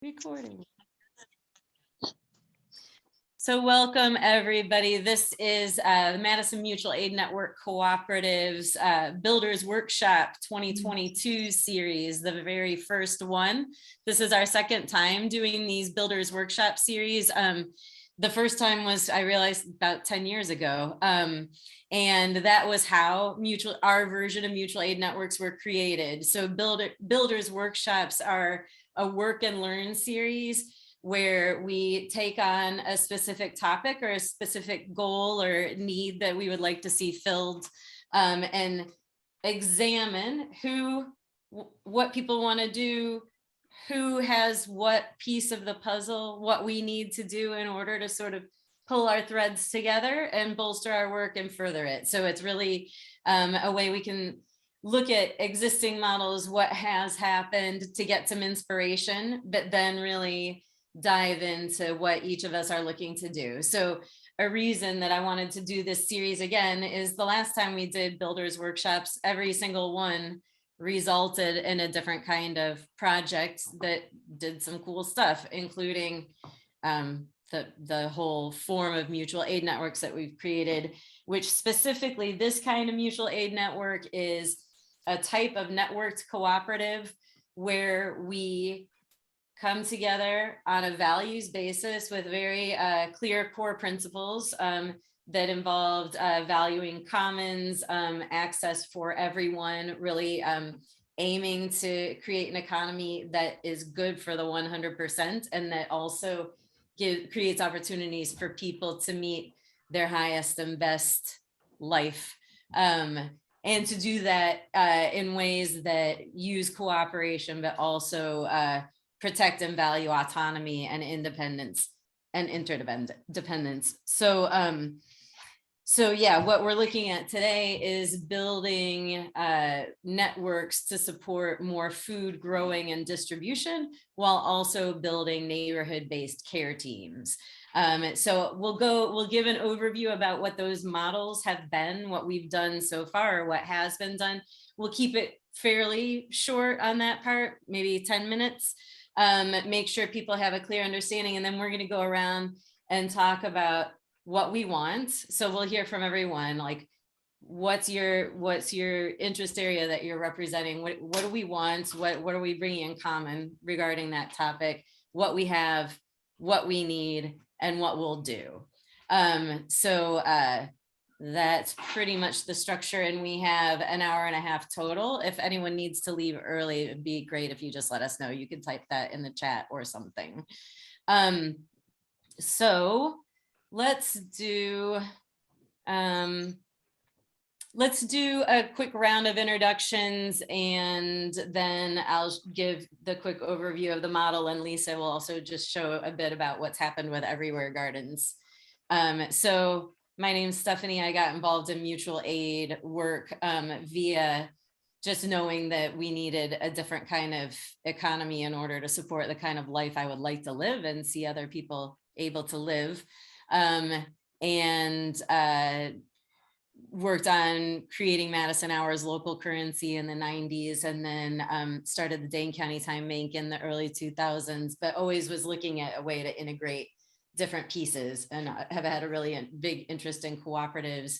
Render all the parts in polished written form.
Recording. So welcome everybody. This is the Madison Mutual Aid Network Cooperatives Builders Workshop 2022 series, the very first one. This is our second time doing these Builders Workshop series. The first time was, I realized, about 10 years ago. And that was how our version of mutual aid networks were created. So Builders Workshops are a work and learn series where we take on a specific topic or a specific goal or need that we would like to see filled, and examine what people want to do, who has what piece of the puzzle, what we need to do in order to sort of pull our threads together and bolster our work and further it. So it's really a way we can look at existing models, what has happened, to get some inspiration, but then really dive into what each of us are looking to do. So a reason that I wanted to do this series again is the last time we did builders workshops, every single one resulted in a different kind of project that did some cool stuff, including the whole form of mutual aid networks that we've created, which specifically this kind of mutual aid network is a type of networked cooperative where we come together on a values basis with very clear core principles that involved valuing commons, access for everyone, really aiming to create an economy that is good for the 100% and that also creates opportunities for people to meet their highest and best life. And to do that in ways that use cooperation, but also protect and value autonomy and independence and interdependence. So yeah, what we're looking at today is building networks to support more food growing and distribution, while also building neighborhood-based care teams. So we'll give an overview about what those models have been, what we've done so far, what has been done. We'll keep it fairly short on that part, maybe 10 minutes. Make sure people have a clear understanding, and then we're going to go around and talk about what we want. So we'll hear from everyone, like what's your interest area that you're representing, what do we want, what are we bringing in common regarding that topic, what we have, what we need, and what we'll do. So that's pretty much the structure, and we have an hour and a half total. If anyone needs to leave early, it'd be great if you just let us know. You can type that in the chat or something. So let's do a quick round of introductions, and then I'll give the quick overview of the model, and Lisa will also just show a bit about what's happened with Everywhere Gardens. So my name's Stephanie. I got involved in mutual aid work via just knowing that we needed a different kind of economy in order to support the kind of life I would like to live and see other people able to live. And worked on creating Madison Hours local currency in the 90s, and then started the Dane County Time Bank in the early 2000s, but always was looking at a way to integrate different pieces, and have had a really big interest in cooperatives.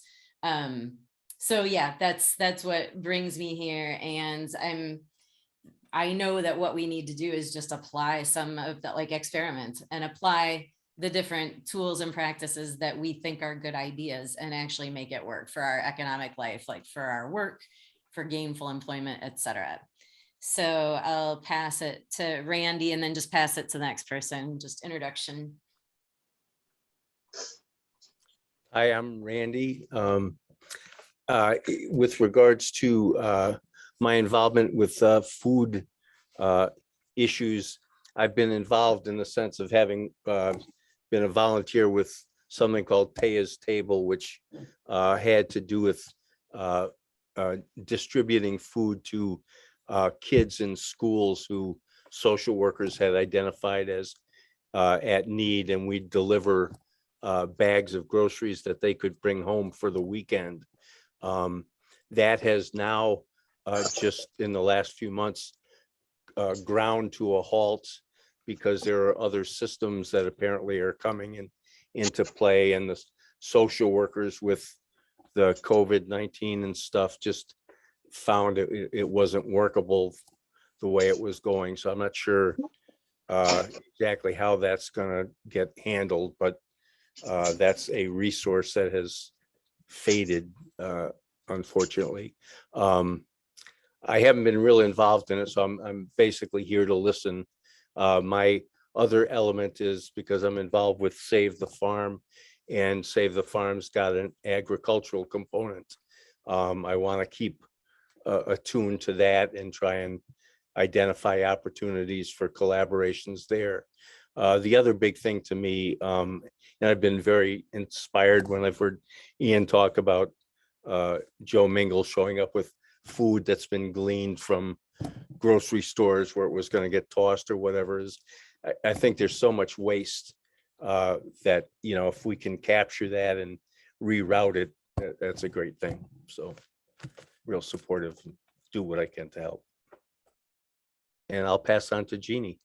So yeah, that's what brings me here. And I know that what we need to do is just apply some of that, like experiment and apply the different tools and practices that we think are good ideas and actually make it work for our economic life, like for our work, for gainful employment, etc. So I'll pass it to Randy and then just pass it to the next person. Just introduction. Hi, I'm Randy. With regards to my involvement with food issues, I've been involved in the sense of having been a volunteer with something called Paya's Table, which had to do with distributing food to kids in schools who social workers had identified as at need, and we'd deliver bags of groceries that they could bring home for the weekend. That has now just in the last few months ground to a halt because there are other systems that apparently are coming into play, and the social workers with the COVID-19 and stuff just found it wasn't workable the way it was going. So I'm not sure exactly how that's going to get handled, but that's a resource that has faded, unfortunately. I haven't been really involved in it, so I'm basically here to listen. My other element is because I'm involved with Save the Farm, and Save the Farm's got an agricultural component. I want to keep attuned to that and try and identify opportunities for collaborations there. The other big thing to me, and I've been very inspired when I've heard Ian talk about Joe Mingle showing up with food that's been gleaned from grocery stores where it was going to get tossed or whatever. Is I think there's so much waste that, you know, if we can capture that and reroute it, that's a great thing. So real supportive, do what I can to help. And I'll pass on to Jeannie.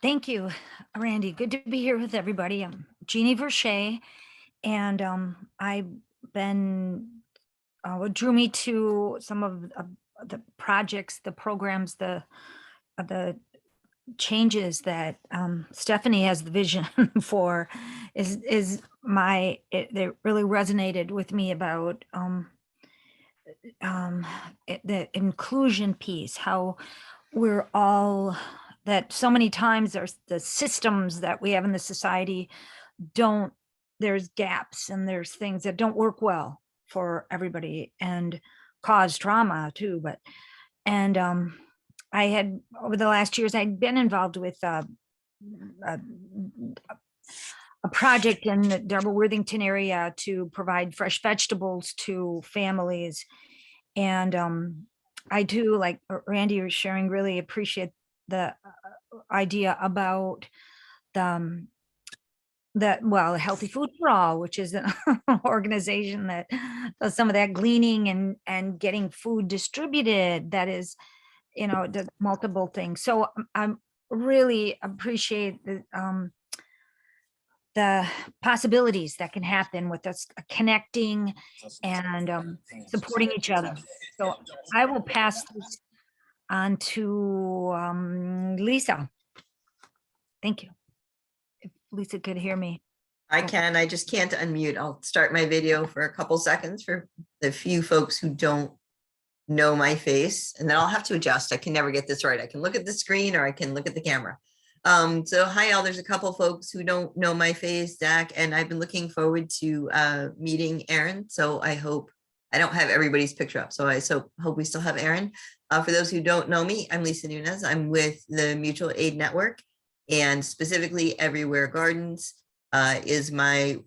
Thank you, Randy. Good to be here with everybody. I'm Jeannie Verche, and I've been, what drew me to some of the projects, the programs, the changes that Stephanie has the vision for is my, it really resonated with me about the inclusion piece, how we're all, that so many times there's the systems that we have in the society don't, there's gaps and there's things that don't work well for everybody and cause trauma too. But, and I had, over the last years, I'd been involved with a project in the Darby Worthington area to provide fresh vegetables to families. And I do, like Randy was sharing, really appreciate the idea about well, Healthy Food for All, which is an organization that does some of that gleaning and getting food distributed. That is, you know, does multiple things. So I'm really appreciate the possibilities that can happen with us connecting and supporting each other. So I will pass this on to Lisa. Thank you. If Lisa could hear me. I can, I just can't unmute. I'll start my video for a couple seconds for the few folks who don't know my face, and then I'll have to adjust. I can never get this right. I can look at the screen or I can look at the camera. So hi all, there's a couple folks who don't know my face, Zach, and I've been looking forward to meeting Aaron. So I hope, I don't have everybody's picture up, so I hope we still have Aaron. For those who don't know me, I'm Lisa Nunez. I'm with the Mutual Aid Network, and specifically Everywhere Gardens is my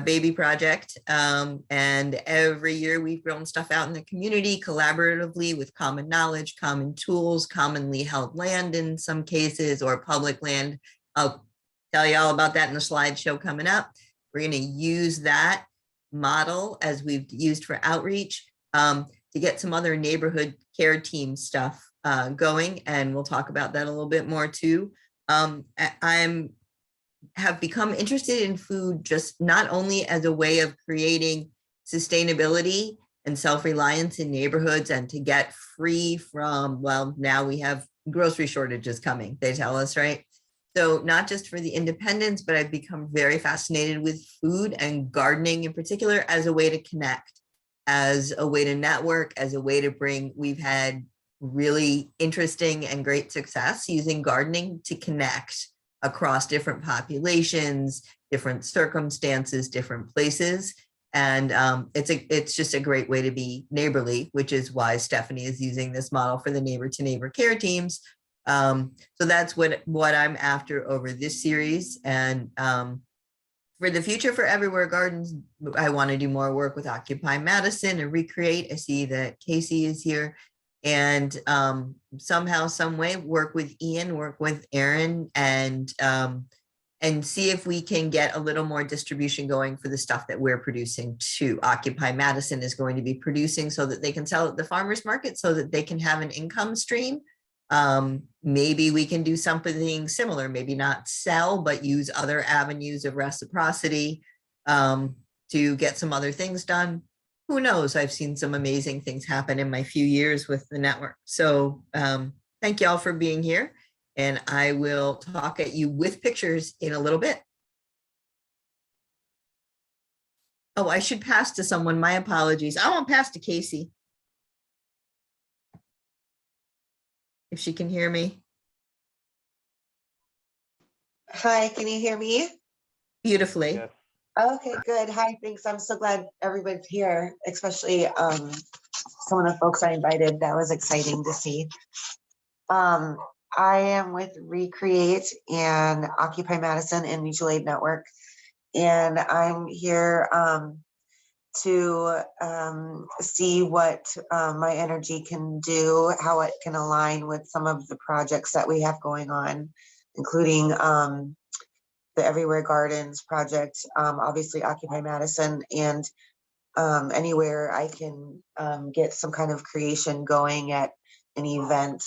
baby project. And every year we've grown stuff out in the community collaboratively with common knowledge, common tools, commonly held land in some cases, or public land. I'll tell you all about that in the slideshow coming up. We're going to use that model as we've used for outreach to get some other neighborhood care team stuff going. And we'll talk about that a little bit more too. Have become interested in food just not only as a way of creating sustainability and self-reliance in neighborhoods and to get free from, well, now we have grocery shortages coming, they tell us, right? So not just for the independents, but I've become very fascinated with food and gardening in particular as a way to connect, as a way to network, as a way to bring, we've had really interesting and great success using gardening to connect across different populations, different circumstances, different places. And it's just a great way to be neighborly, which is why Stephanie is using this model for the neighbor to neighbor care teams. So that's what I'm after over this series. And for the future for Everywhere Gardens, I want to do more work with Occupy Madison and Recreate. I see that Casey is here. And somehow, some way, work with Ian, work with Aaron, and see if we can get a little more distribution going for the stuff that we're producing too. Occupy Madison is going to be producing so that they can sell at the farmers market, so that they can have an income stream. Maybe we can do something similar, maybe not sell, but use other avenues of reciprocity to get some other things done. Who knows? I've seen some amazing things happen in my few years with the network. So thank you all for being here. And I will talk at you with pictures in a little bit. Oh, I should pass to someone. My apologies. I won't pass to Casey. If she can hear me. Hi, can you hear me? Beautifully. Yes. Okay, good. Hi, thanks. I'm so glad everybody's here, especially some of the folks I invited. That was exciting to see. I am with Recreate and Occupy Madison and Mutual Aid Network, and I'm here to see what my energy can do, how it can align with some of the projects that we have going on, including the Everywhere Gardens project, obviously Occupy Madison, and anywhere I can get some kind of creation going at an event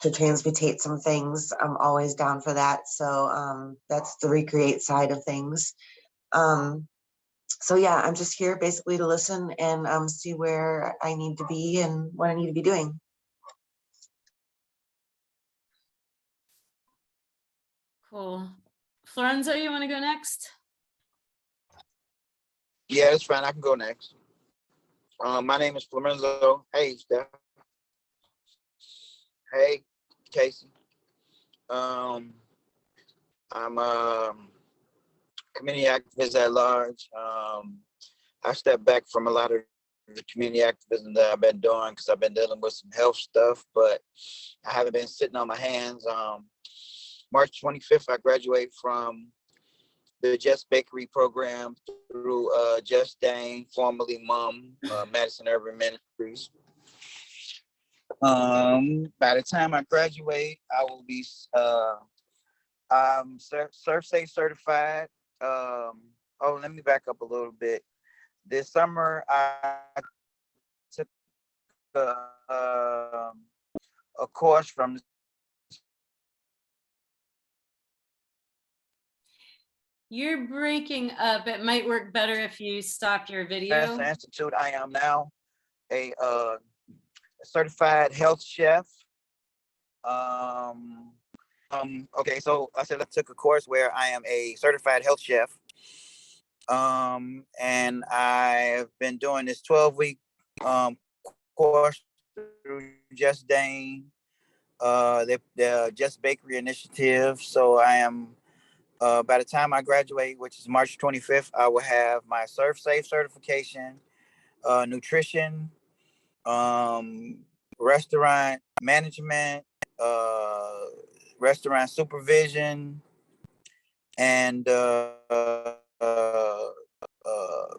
to transmutate some things. I'm always down for that. So that's the Recreate side of things. So yeah, I'm just here basically to listen and see where I need to be and what I need to be doing. Cool. Florenzo, you want to go next? Yeah, it's fine. I can go next. My name is Florenzo. Hey, Steph. Hey, Casey. I'm a community activist at large. I stepped back from a lot of the community activism that I've been doing because I've been dealing with some health stuff, but I haven't been sitting on my hands. March 25th, I graduate from the Just Bakery program through Just Dane, formerly MUM, Madison Urban Ministries. By the time I graduate, I will be Surf Safe certified. Let me back up a little bit. This summer, I took a course from You're breaking up. It might work better if you stop your the video. Institute. I am now a certified health chef. Okay, so I said I took a course where I am a certified health chef. And I've been doing this 12-week course through Just Dane, the Just Bakery initiative. So I am, by the time I graduate, which is March 25th, I will have my Surf Safe certification, nutrition, restaurant management, restaurant supervision, and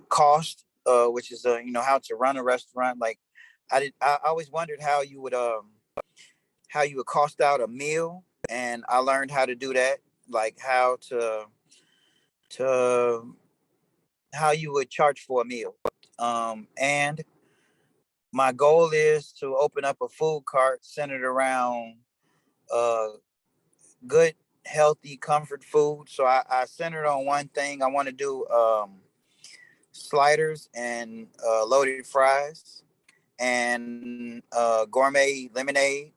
cost, which is how to run a restaurant. Like I always wondered how you would cost out a meal, and I learned how to do that, like how how you would charge for a meal. And my goal is to open up a food cart centered around good, healthy, comfort food. So I centered on one thing. I want to do sliders and loaded fries and gourmet lemonade.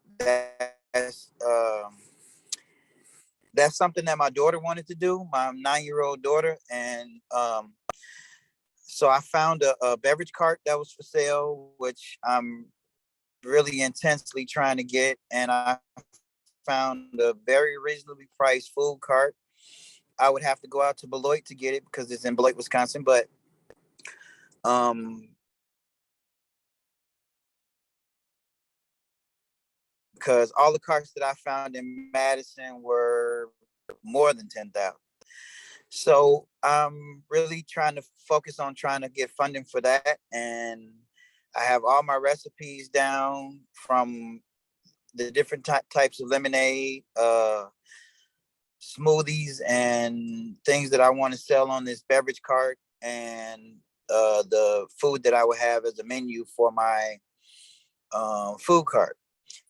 That's something that my daughter wanted to do, my 9-year-old daughter. And so I found a beverage cart that was for sale, which I'm really intensely trying to get. And I found a very reasonably priced food cart. I would have to go out to Beloit to get it because it's in Beloit, Wisconsin. But because all the carts that I found in Madison were more than 10,000. So I'm really trying to focus on trying to get funding for that. And I have all my recipes down from the different types of lemonade, smoothies, and things that I want to sell on this beverage cart, and the food that I would have as a menu for my food cart.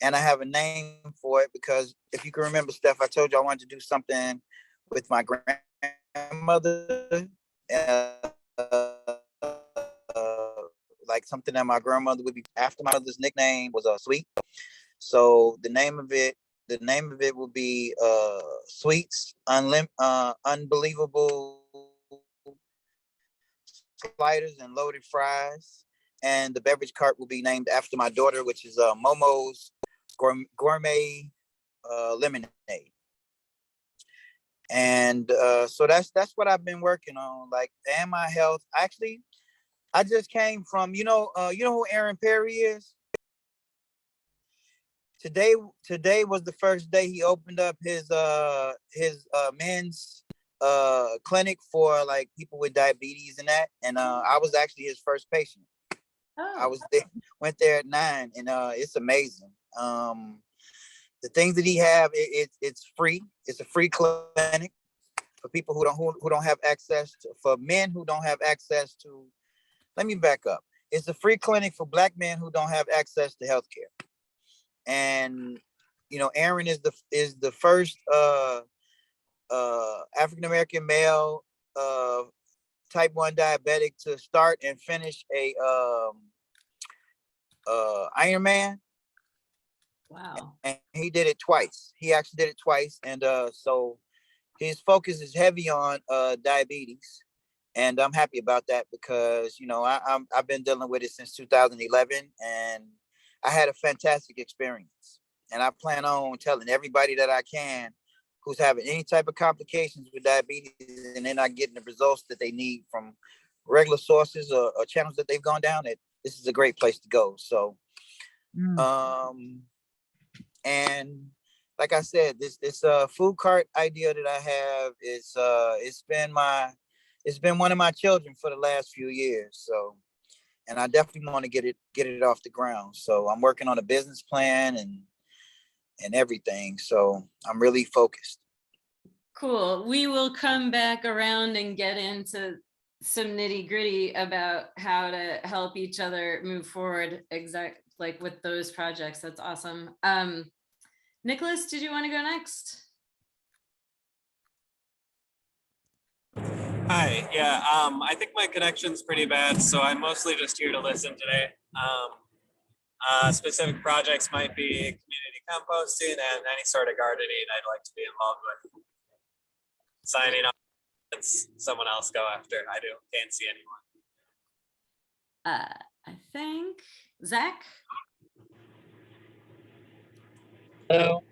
And I have a name for it because if you can remember, Steph, I told you I wanted to do something with my grandmother, like something that my grandmother would be after. My mother's nickname was Sweet. So the name of it will be Sweets Unbelievable Sliders and Loaded Fries. And the beverage cart will be named after my daughter, which is Momo's Gourmet Lemonade. And so that's what I've been working on, like, and my health. Actually, I just came from, you know who Aaron Perry is? Today was the first day he opened up his men's clinic for like people with diabetes and that. And I was actually his first patient. I was there, went there at 9, and it's amazing. The things that he have, it's free. It's a free clinic for people who don't have access to, for men who don't have access to. Let me back up. It's a free clinic for Black men who don't have access to healthcare. And Aaron is the first African American male type 1 diabetic to start and finish a Ironman. Wow. And he did it twice. He actually did it twice. And so his focus is heavy on diabetes. And I'm happy about that because, I've been dealing with it since 2011, and I had a fantastic experience. And I plan on telling everybody that I can who's having any type of complications with diabetes and they're not getting the results that they need from regular sources or channels that they've gone down, that this is a great place to go. So, and like I said, this food cart idea that I have is it's been one of my children for the last few years. So, and I definitely want to get it off the ground. So I'm working on a business plan and everything. So I'm really focused. Cool. We will come back around and get into some nitty gritty about how to help each other move forward, like with those projects. That's awesome. Nicholas, did you want to go next? Hi, yeah, I think my connection's pretty bad, so I'm mostly just here to listen today. Specific projects might be community composting and any sort of gardening I'd like to be involved with. Signing up, it's someone else go after. Can't see anyone. I think Zach. Hello.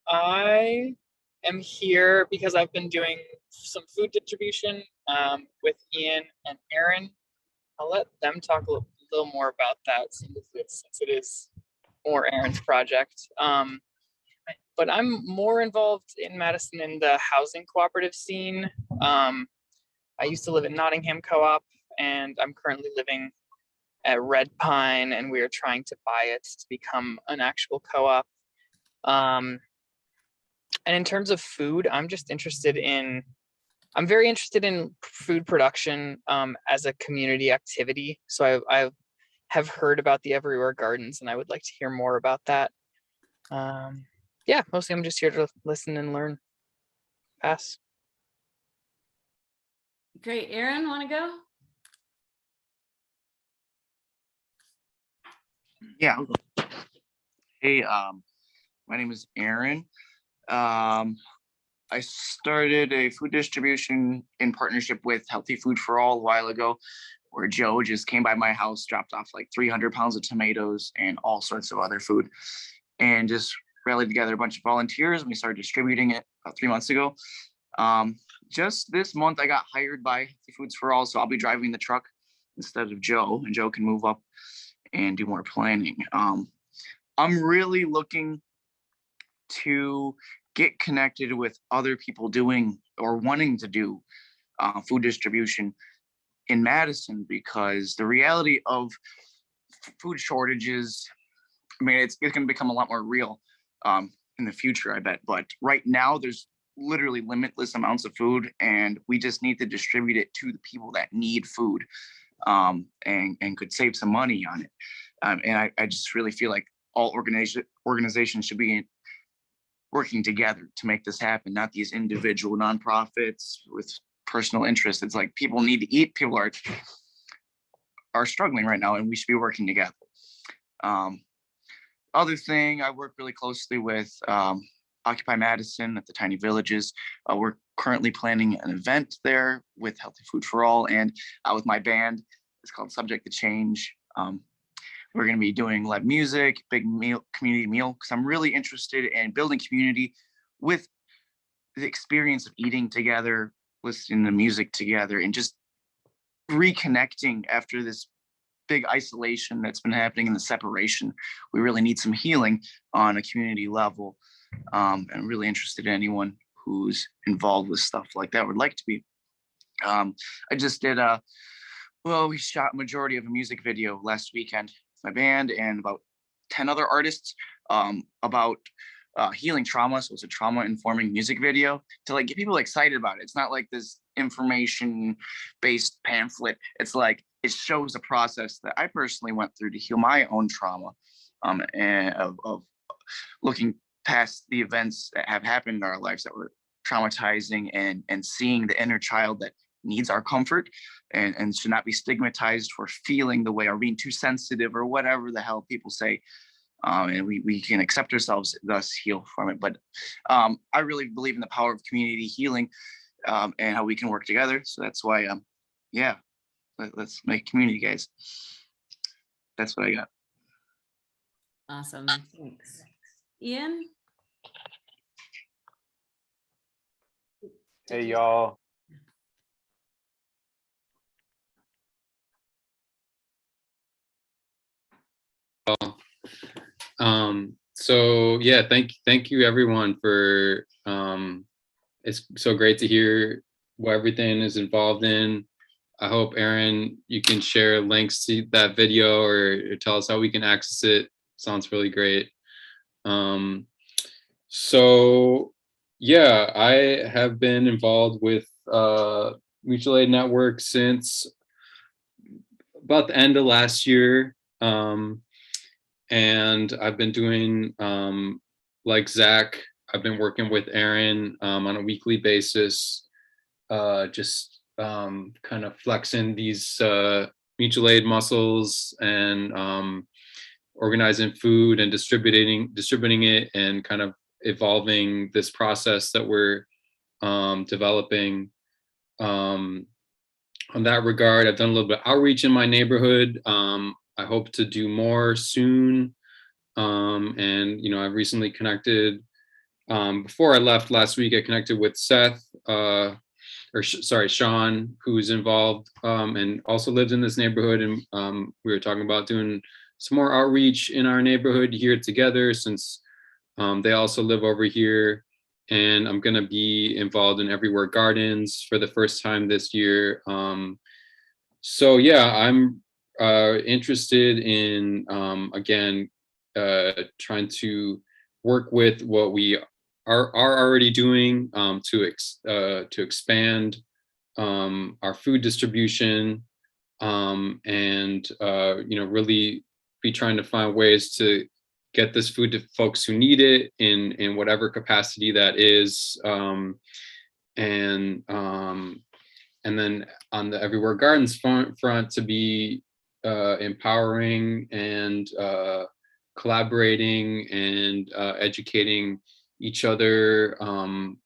I am here because I've been doing some food distribution with Ian and Aaron. I'll let them talk a little more about that since it is more Aaron's project. But I'm more involved in Madison in the housing cooperative scene. I used to live in Nottingham Co-op, and I'm currently living at Red Pine, and we are trying to buy it to become an actual co-op. And in terms of food, I'm very interested in food production as a community activity. So I have heard about the Everywhere Gardens, and I would like to hear more about that. Yeah, mostly I'm just here to listen and learn. Pass. Great. Aaron, want to go? Yeah. Hey, my name is Aaron. I started a food distribution in partnership with Healthy Food for All a while ago, where Joe just came by my house, dropped off like 300 pounds of tomatoes and all sorts of other food, and just rallied together a bunch of volunteers, and we started distributing it about 3 months ago. Just this month, I got hired by Healthy Foods for All, so I'll be driving the truck instead of Joe, and Joe can move up and do more planning. I'm really looking to get connected with other people doing or wanting to do food distribution in Madison, because the reality of food shortages, I mean, it's going to become a lot more real in the future, I bet. But right now, there's literally limitless amounts of food, and we just need to distribute it to the people that need food and could save some money on it. And I just really feel like all organizations should be working together to make this happen, not these individual nonprofits with personal interests. It's like people need to eat. People are struggling right now, and we should be working together. Other thing, I work really closely with Occupy Madison at the Tiny Villages. We're currently planning an event there with Healthy Food for All and with my band. It's called Subject to Change. We're going to be doing live music, big meal, community meal, because I'm really interested in building community with the experience of eating together, listening to music together, and just reconnecting after this big isolation that's been happening in the separation. We really need some healing on a community level. And I'm really interested in anyone who's involved with stuff like that would like to be. I just did we shot a majority of a music video last weekend with my band and about 10 other artists about healing trauma. So it's a trauma informing music video to like get people excited about it. It's not like this information based pamphlet. It's like it shows a process that I personally went through to heal my own trauma, and of looking past the events that have happened in our lives that were traumatizing, and seeing the inner child that needs our comfort and should not be stigmatized for feeling the way or being too sensitive or whatever the hell people say. And we can accept ourselves, thus heal from it. But I really believe in the power of community healing and how we can work together. So that's why, let's make community, guys. That's what I got. Awesome. Thanks. Ian? Hey, y'all. So yeah, thank you everyone for it's so great to hear what everything is involved in. I hope, Aaron, you can share links to that video or tell us how we can access it. Sounds really great. So yeah, I have been involved with Mutual Aid Network since about the end of last year. And I've been doing, like Zach, I've been working with Aaron on a weekly basis, just kind of flexing these mutual aid muscles and organizing food and distributing it and kind of evolving this process that we're developing. On that regard, I've done a little bit of outreach in my neighborhood. I hope to do more soon. And, you know, I recently connected, before I left last week, I connected with Seth, Sean, who's involved and also lives in this neighborhood. And we were talking about doing some more outreach in our neighborhood here together, since they also live over here. And I'm going to be involved in Everywhere Gardens for the first time this year. So yeah, I'm interested in, again, trying to work with what we are already doing to expand our food distribution, and you know, really be trying to find ways to get this food to folks who need it in whatever capacity that is, and then on the Everywhere Gardens front to be empowering and collaborating and educating each other on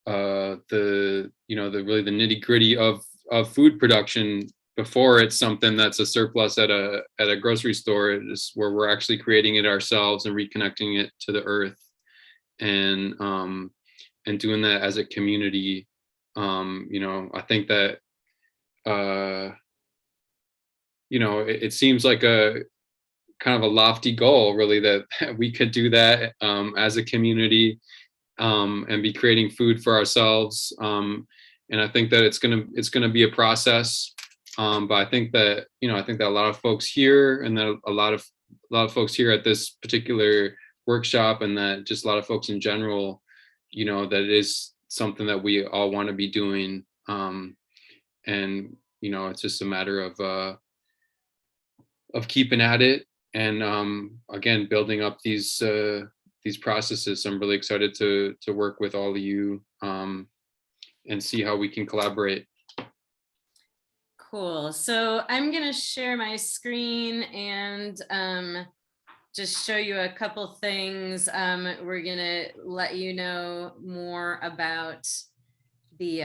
the, you know, the really the nitty gritty of food production before it's something that's a surplus at a grocery store. It's where we're actually creating it ourselves and reconnecting it to the earth, and doing that as a community. You know, I think that you know, it seems like a kind of a lofty goal, really, that we could do that as a community, and be creating food for ourselves. And I think that it's gonna be a process. But I think that, you know, I think that a lot of folks here, and that a lot of folks here at this particular workshop, and that just a lot of folks in general, you know, that it is something that we all want to be doing. And, you know, it's just a matter of keeping at it. and again, building up these processes. So I'm really excited to work with all of you and see how we can collaborate. Cool. So I'm going to share my screen and just show you a couple things. We're going to let you know more about the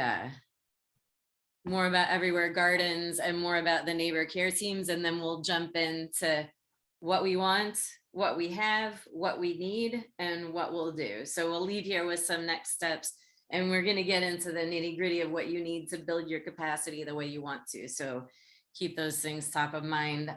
more about Everywhere Gardens and more about the neighbor care teams, and then we'll jump into what we want, what we have, what we need, and what we'll do. So we'll leave here with some next steps, and we're going to get into the nitty gritty of what you need to build your capacity the way you want to. So keep those things top of mind.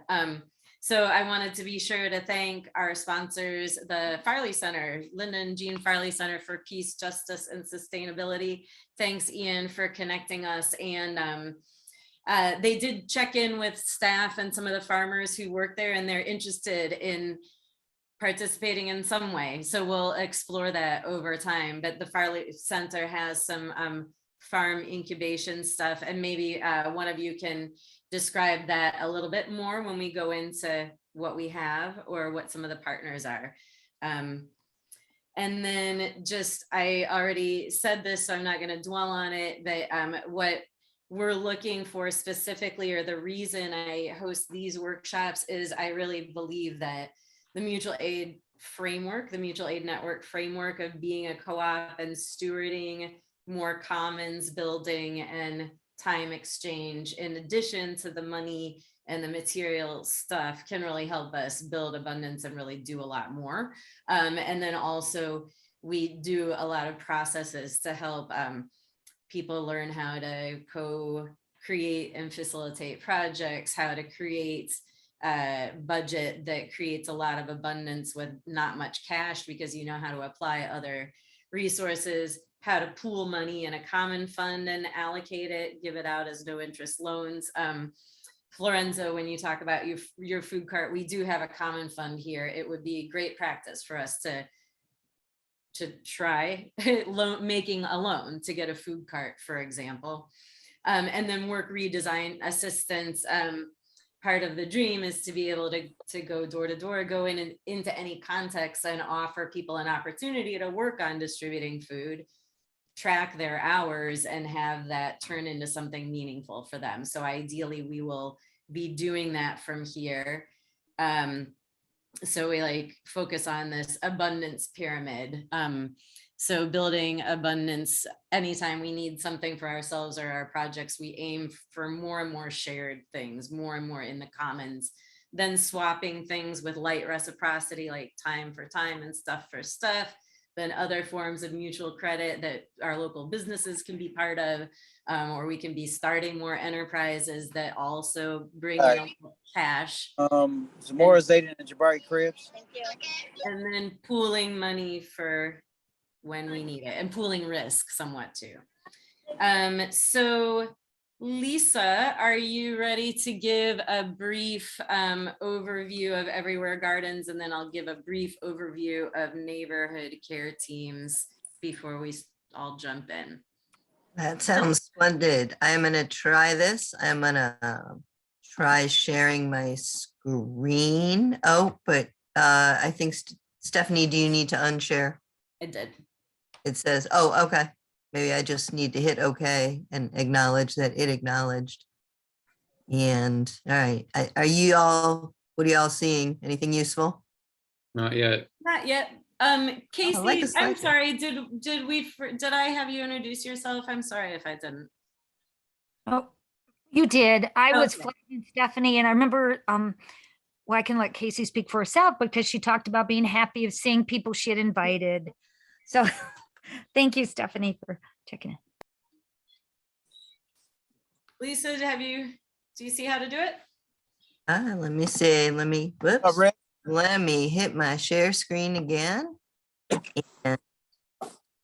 So I wanted to be sure to thank our sponsors, the Farley Center, Linda and Jean Farley Center for Peace, Justice, and Sustainability. Thanks, Ian, for connecting us. And they did check in with staff and some of the farmers who work there, and they're interested in participating in some way. So we'll explore that over time. But the Farley Center has some farm incubation stuff, and maybe one of you can describe that a little bit more when we go into what we have or what some of the partners are. And then just, I already said this, so I'm not going to dwell on it, but what we're looking for specifically, or the reason I host these workshops, is I really believe that the mutual aid framework, the mutual aid network framework of being a co-op and stewarding more commons building and time exchange, in addition to the money and the material stuff, can really help us build abundance and really do a lot more. And then also we do a lot of processes to help people learn how to co-create and facilitate projects, how to create a budget that creates a lot of abundance with not much cash, because you know how to apply other resources, how to pool money in a common fund and allocate it, give it out as no interest loans. Florenzo, when you talk about your food cart, we do have a common fund here. It would be great practice for us to try making a loan to get a food cart, for example. And then work redesign assistance. Part of the dream is to be able to go door to door, go in and into any context and offer people an opportunity to work on distributing food, track their hours, and have that turn into something meaningful for them. So ideally we will be doing that from here. So we focus on this abundance pyramid. So building abundance, anytime we need something for ourselves or our projects, we aim for more and more shared things, more and more in the commons, then swapping things with light reciprocity, like time for time and stuff for stuff, then other forms of mutual credit that our local businesses can be part of, or we can be starting more enterprises that also bring in cash. Zamora Zayden and Jabari Cribs. Thank you. And then pooling money for when we need it, and pooling risk somewhat too. So Lisa, are you ready to give a brief overview of Everywhere Gardens, and then I'll give a brief overview of neighborhood care teams before we all jump in? That sounds splendid. I'm going to try this. I'm going to try sharing my screen. Oh, but I think Stephanie, do you need to unshare? I did. It says, oh, okay. Maybe I just need to hit okay and acknowledge that it acknowledged. And all right, are you all, what are you all seeing? Anything useful? Not yet. Not yet. Casey, I'm sorry, did I have you introduce yourself? I'm sorry if I didn't. Oh, you did. I was Okay. flagging Stephanie, and I remember, well, I can let Casey speak for herself because she talked about being happy of seeing people she had invited. So thank you, Stephanie, for checking in. Lisa, do you see how to do it? Let me see, whoops. Let me hit my share screen again and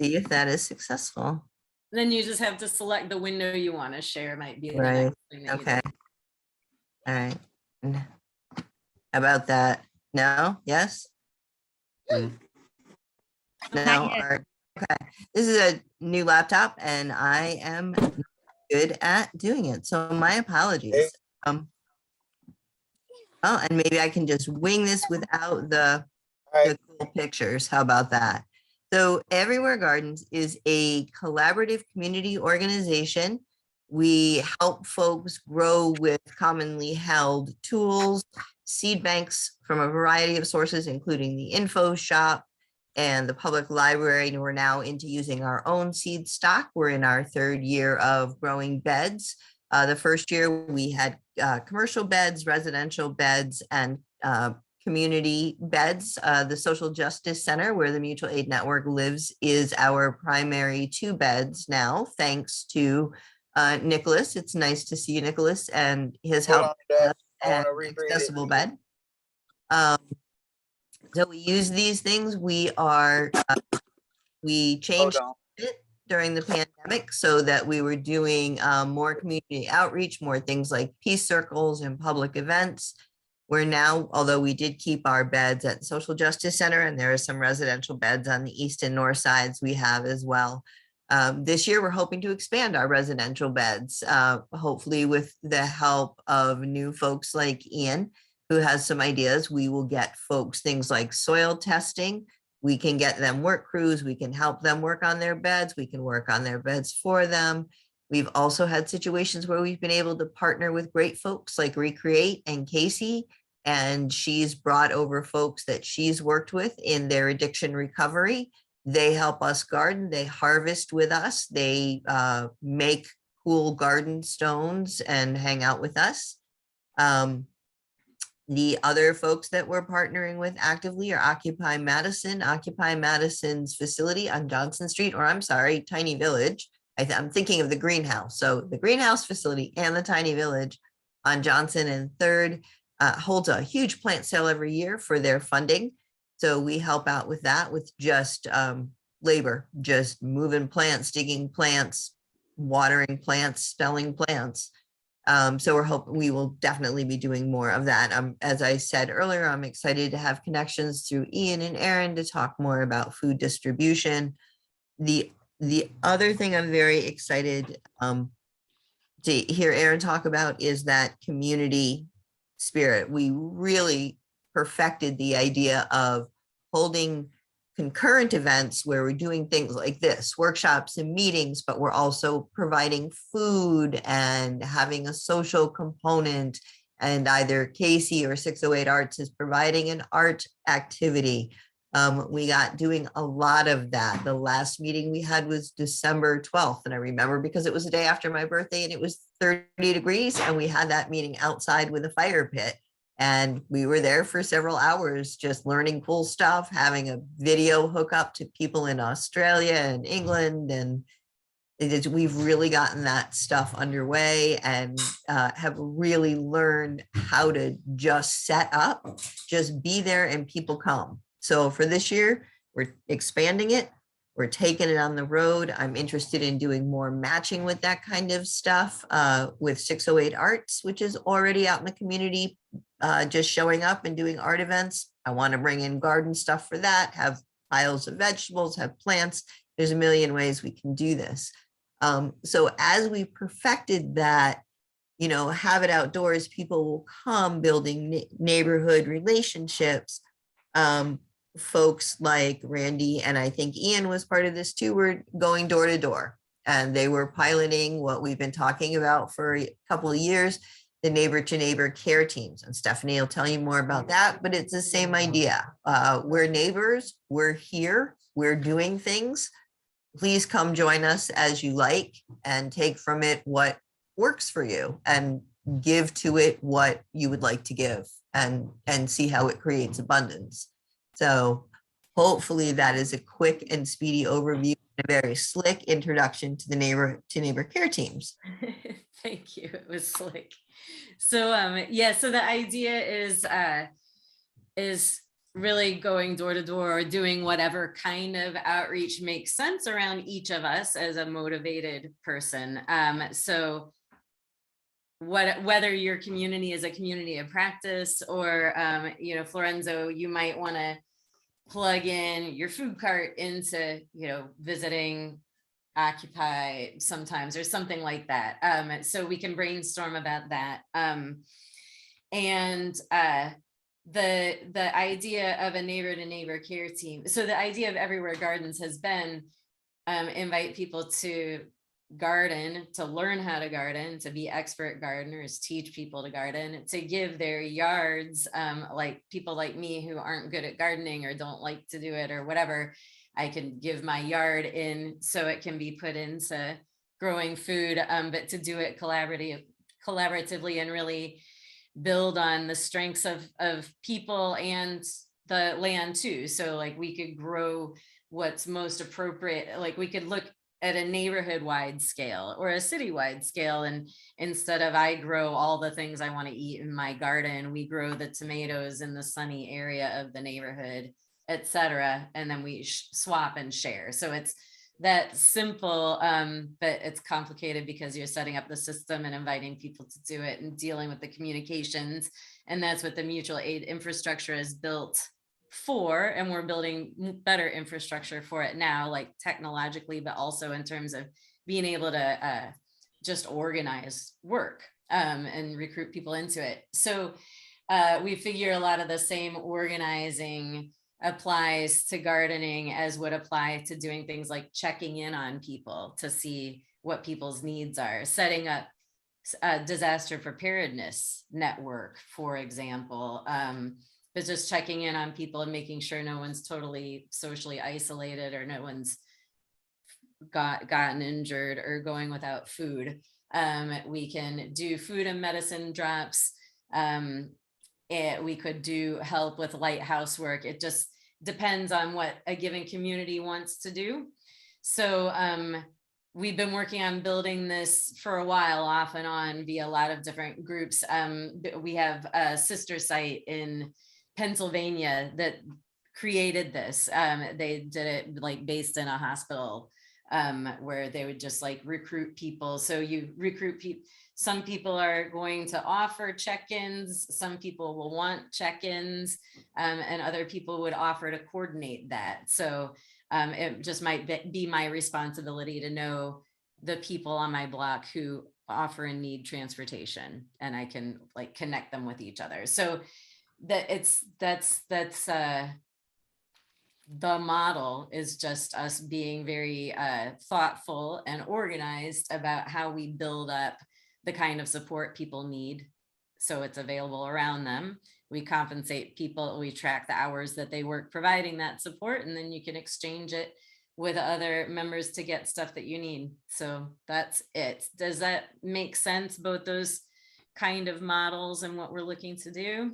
see if that is successful. Then you just have to select the window you want to share, might be the Right. next thing that you Okay. All right. How about that? No? Yes? Mm. No. Not yet. All right. Okay. This is a new laptop and I am good at doing it. So my apologies. Oh, and maybe I can just wing this without the All right. cool pictures. How about that? So Everywhere Gardens is a collaborative community organization. We help folks grow with commonly held tools, seed banks from a variety of sources, including the info shop and the public library. And we're now into using our own seed stock. We're in our third year of growing beds. The first year we had commercial beds, residential beds, and community beds. The Social Justice Center, where the Mutual Aid Network lives, is our primary 2 beds now, thanks to Nicholas. It's nice to see you, Nicholas, and his Hold help on, Dad. I and want to reread it. accessible bed. So we use these things. We changed Hold on. it during the pandemic so that we were doing more community outreach, more things like peace circles and public events. We're now, although we did keep our beds at the Social Justice Center, and there are some residential beds on the east and north sides we have as well. This year, we're hoping to expand our residential beds, hopefully with the help of new folks like Ian, who has some ideas. We will get folks things like soil testing. We can get them work crews. We can help them work on their beds. We can work on their beds for them. We've also had situations where we've been able to partner with great folks like Recreate and Casey, and she's brought over folks that she's worked with in their addiction recovery. They help us garden. They harvest with us. They make cool garden stones and hang out with us. The other folks that we're partnering with actively are Occupy Madison. Occupy Madison's facility on Johnson Street, or I'm sorry, Tiny Village. I'm thinking of the greenhouse. So the greenhouse facility and the Tiny Village on Johnson and 3rd holds a huge plant sale every year for their funding. So we help out with that with just labor, just moving plants, digging plants, watering plants, spelling plants. So we're hoping we will definitely be doing more of that. As I said earlier, I'm excited to have connections through Ian and Aaron to talk more about food distribution. The other thing I'm very excited to hear Aaron talk about is that community spirit. We really perfected the idea of holding concurrent events where we're doing things like this, workshops and meetings, but we're also providing food and having a social component. And either Casey or 608 Arts is providing an art activity. We got doing a lot of that. The last meeting we had was December 12th. And I remember because it was the day after my birthday and it was 30 degrees. And we had that meeting outside with a fire pit. And we were there for several hours, just learning cool stuff, having a video hookup to people in Australia and England. And we've really gotten that stuff underway and have really learned how to just set up, just be there and people come. So for this year, we're expanding it. We're taking it on the road. I'm interested in doing more matching with that kind of stuff with 608 Arts, which is already out in the community, just showing up and doing art events. I want to bring in garden stuff for that, have piles of vegetables, have plants. There's a million ways we can do this. So as we perfected that, have it outdoors, people will come building neighborhood relationships. Folks like Randy, and I think Ian was part of this too, were going door to door, and they were piloting what we've been talking about for a couple of years, the neighbor to neighbor care teams. And Stephanie will tell you more about that, but it's the same idea. We're neighbors, we're here, we're doing things. Please come join us as you like and take from it what works for you and give to it what you would like to give and see how it creates abundance. So hopefully that is a quick and speedy overview, a very slick introduction to the neighbor care teams. Thank you. It was slick. So so the idea is really going door to door or doing whatever kind of outreach makes sense around each of us as a motivated person. So whether your community is a community of practice or, Florenzo, you might want to plug in your food cart into, visiting Occupy sometimes or something like that. So we can brainstorm about that. And the idea of a neighbor to neighbor care team. So the idea of Everywhere Gardens has been invite people to garden, to learn how to garden, to be expert gardeners, teach people to garden, to give their yards, like people like me who aren't good at gardening or don't like to do it or whatever, I can give my yard in so it can be put into growing food, but to do it collaboratively and really build on the strengths of people and the land too. So like we could grow what's most appropriate. Like we could look at a neighborhood wide scale or a city wide scale. And instead of I grow all the things I want to eat in my garden, we grow the tomatoes in the sunny area of the neighborhood, etc. And then we swap and share. So it's that simple, but it's complicated because you're setting up the system and inviting people to do it and dealing with the communications. And that's what the mutual aid infrastructure is built for. And we're building better infrastructure for it now, like technologically, but also in terms of being able to just organize work and recruit people into it. So we figure a lot of the same organizing applies to gardening as would apply to doing things like checking in on people to see what people's needs are, setting up a disaster preparedness network, for example, but just checking in on people and making sure no one's totally socially isolated or no one's gotten injured or going without food. We can do food and medicine drops. We could do help with light housework. It just depends on what a given community wants to do. So we've been working on building this for a while, off and on, via a lot of different groups. We have a sister site in Pennsylvania that created this. They did it like based in a hospital where they would just like recruit people. So you recruit people. Some people are going to offer check-ins, some people will want check-ins, and other people would offer to coordinate that. So it just might be my responsibility to know the people on my block who offer and need transportation, and I can like connect them with each other. So that's the model is just us being very thoughtful and organized about how we build up the kind of support people need so it's available around them. We compensate people, we track the hours that they work providing that support, and then you can exchange it with other members to get stuff that you need. So that's it. Does that make sense, both those kind of models and what we're looking to do?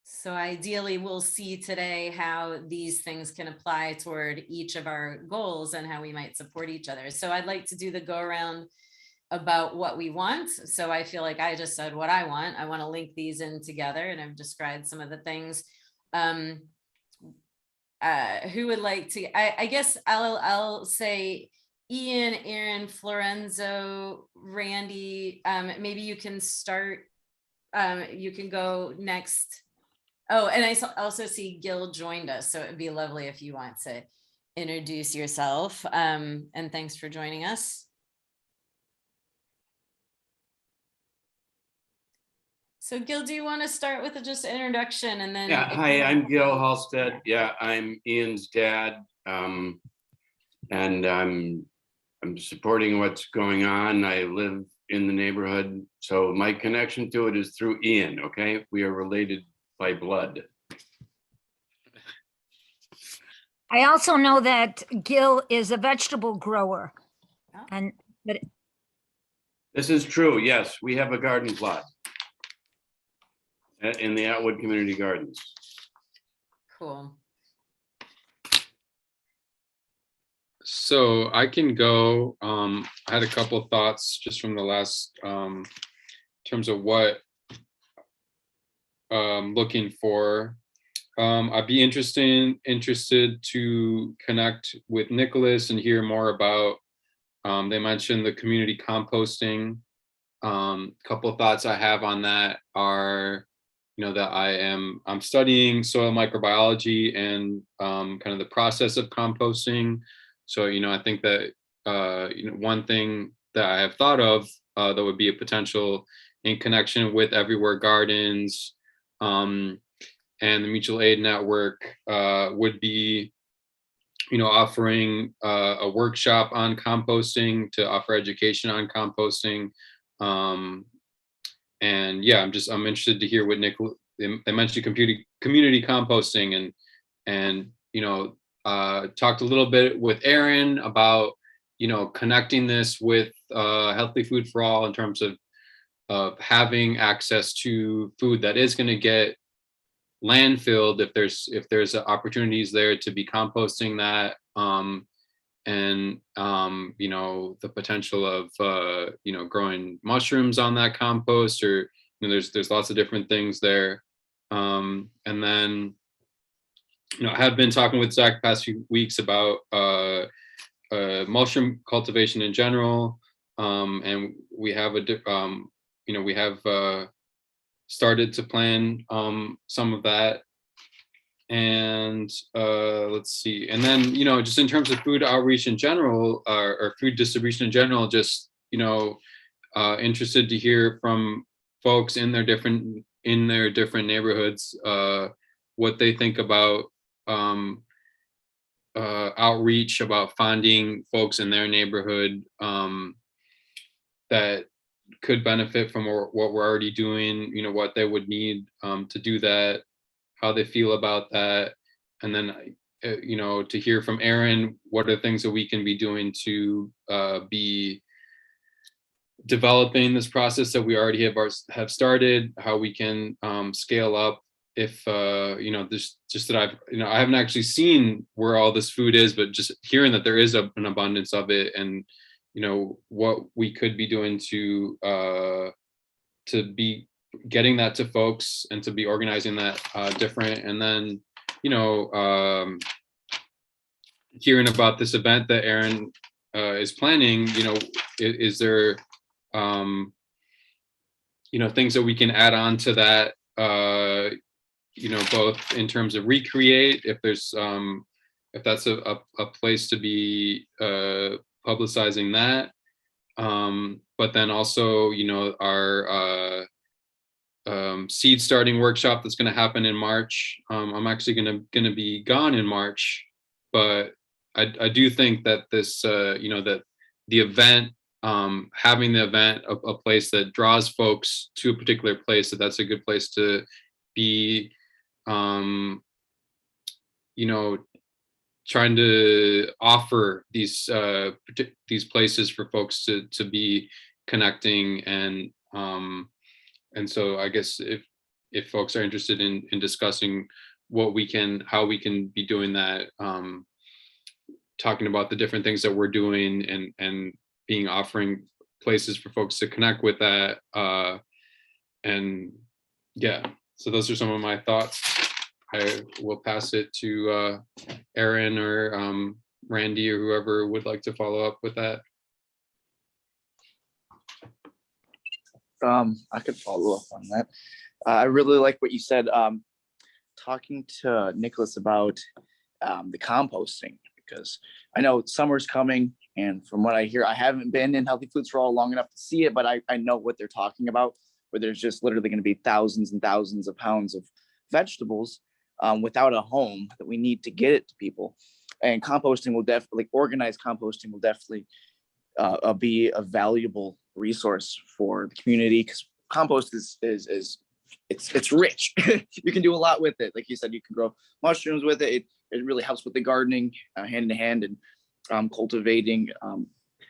So ideally, we'll see today how these things can apply toward each of our goals and how we might support each other. So I'd like to do the go around about what we want. So I feel like I just said what I want. I want to link these in together, and I've described some of the things. Who would like to? I guess I'll say Ian, Aaron, Florenzo, Randy. Maybe you can start. You can go next. Oh, and I also see Gil joined us, so it'd be lovely if you want to introduce yourself. And thanks for joining us. So Gil, do you want to start with just an introduction and then? Yeah, hi, I'm Gil Halstead. Yeah, I'm Ian's dad. And I'm supporting what's going on. I live in the neighborhood. So my connection to it is through Ian, okay? We are related by blood. I also know that Gil is a vegetable grower. Oh. But This is true, yes. We have a garden plot in the Atwood Community Gardens. Cool. So I can go. I had a couple of thoughts just from the last in terms of what looking for. I'd be interested to connect with Nicholas and hear more about. They mentioned the community composting. Couple of thoughts I have on that are, that I'm studying soil microbiology and kind of the process of composting. So, I think that, one thing that I have thought of that would be a potential in connection with Everywhere Gardens and the Mutual Aid Network would be, offering a workshop on composting, to offer education on composting. And yeah, I'm interested to hear what they mentioned community composting, and talked a little bit with Aaron about connecting this with Healthy Food for All in terms of having access to food that is going to get landfilled if there's opportunities there to be composting that, and the potential of growing mushrooms on that compost, or there's lots of different things there. And then I have been talking with Zach the past few weeks about mushroom cultivation in general, and we have started to plan some of that. And let's see, and then just in terms of food outreach in general, or food distribution in general, just interested to hear from folks in their different neighborhoods what they think about outreach, about finding folks in their neighborhood that could benefit from what we're already doing, what they would need to do that, how they feel about that. And then to hear from Aaron, what are things that we can be doing to be developing this process that we already have started, how we can scale up. If this just that I haven't actually seen where all this food is, but just hearing that there is an abundance of it, and what we could be doing to be getting that to folks and to be organizing that different. And then hearing about this event that Aaron is planning, is there things that we can add on to that, both in terms of recreate, if there's if that's a place to be publicizing that, but then also our seed starting workshop that's going to happen in March. I'm actually going to be gone in March, but I do think that this that the event, having the event a place that draws folks to a particular place, that's a good place to be trying to offer these places for folks to be connecting. And so I guess if folks are interested in discussing how we can be doing that, talking about the different things that we're doing, and offering places for folks to connect with that, and yeah, so those are some of my thoughts. I will pass it to Aaron or Randy or whoever would like to follow up with that. I could follow up on that. I really like what you said, talking to Nicholas about the composting, because I know summer's coming, and from what I hear, I haven't been in Healthy Foods for All long enough to see it, but I know what they're talking about, where there's just literally going to be thousands and thousands of pounds of vegetables without a home, that we need to get it to people. And composting will definitely, organized composting will definitely be a valuable resource for the community, because compost is it's rich. You can do a lot with it. Like you said, you can grow mushrooms with it. It really helps with the gardening, hand in hand, and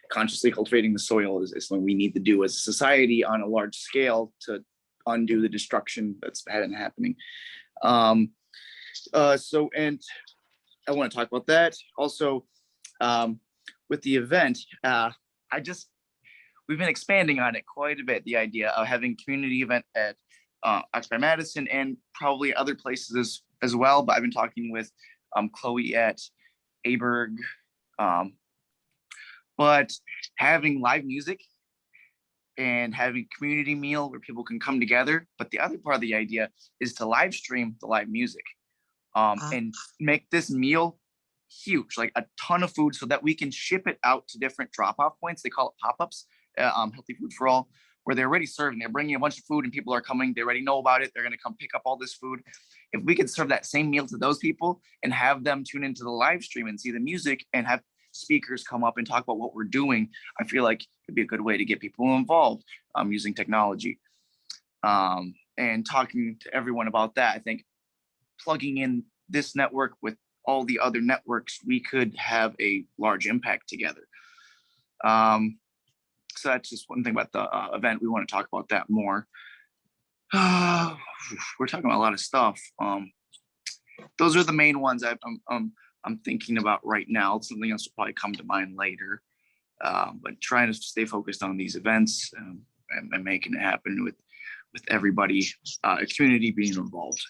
consciously cultivating the soil is something we need to do as a society on a large scale to undo the destruction that's been happening. And I want to talk about that also. With the event, we've been expanding on it quite a bit. The idea of having community event at Occupy Madison and probably other places as well. But I've been talking with Chloe at Aberg. But having live music and having a community meal where people can come together. But the other part of the idea is to live stream the live music, and make this meal huge, like a ton of food, so that we can ship it out to different drop-off points. They call it pop-ups, Healthy Food for All, where they're already serving. They're bringing a bunch of food and people are coming. They already know about it. They're going to come pick up all this food. If we could serve that same meal to those people and have them tune into the live stream and see the music and have speakers come up and talk about what we're doing, I feel like it'd be a good way to get people involved using technology. And talking to everyone about that, I think plugging in this network with all the other networks, we could have a large impact together. So that's just one thing about the event. We want to talk about that more. We're talking about a lot of stuff. Those are the main ones I'm thinking about right now. Something else will probably come to mind later. But trying to stay focused on these events and making it happen with everybody, community being involved.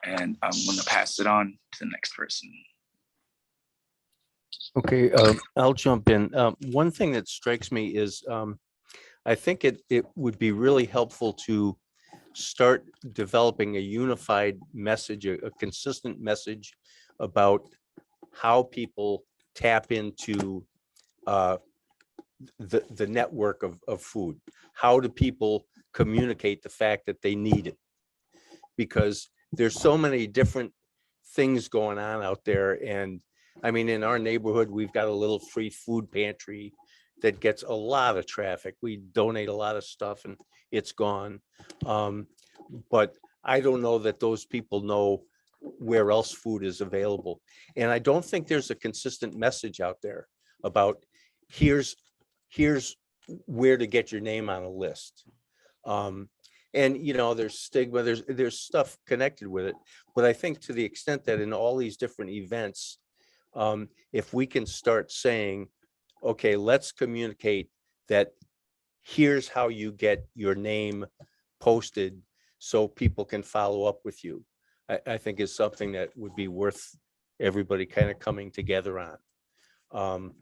And I'm going to pass it on to the next person. Okay, I'll jump in. One thing that strikes me is I think it would be really helpful to start developing a unified message, a consistent message about how people tap into the network of food. How do people communicate the fact that they need it? Because there's so many different things going on out there. And I mean, in our neighborhood, we've got a little free food pantry that gets a lot of traffic. We donate a lot of stuff and it's gone. But I don't know that those people know where else food is available. And I don't think there's a consistent message out there about here's where to get your name on a list. And you know, there's stigma, there's stuff connected with it. But I think to the extent that in all these different events, if we can start saying, okay, let's communicate that here's how you get your name posted so people can follow up with you, I think is something that would be worth everybody kind of coming together on.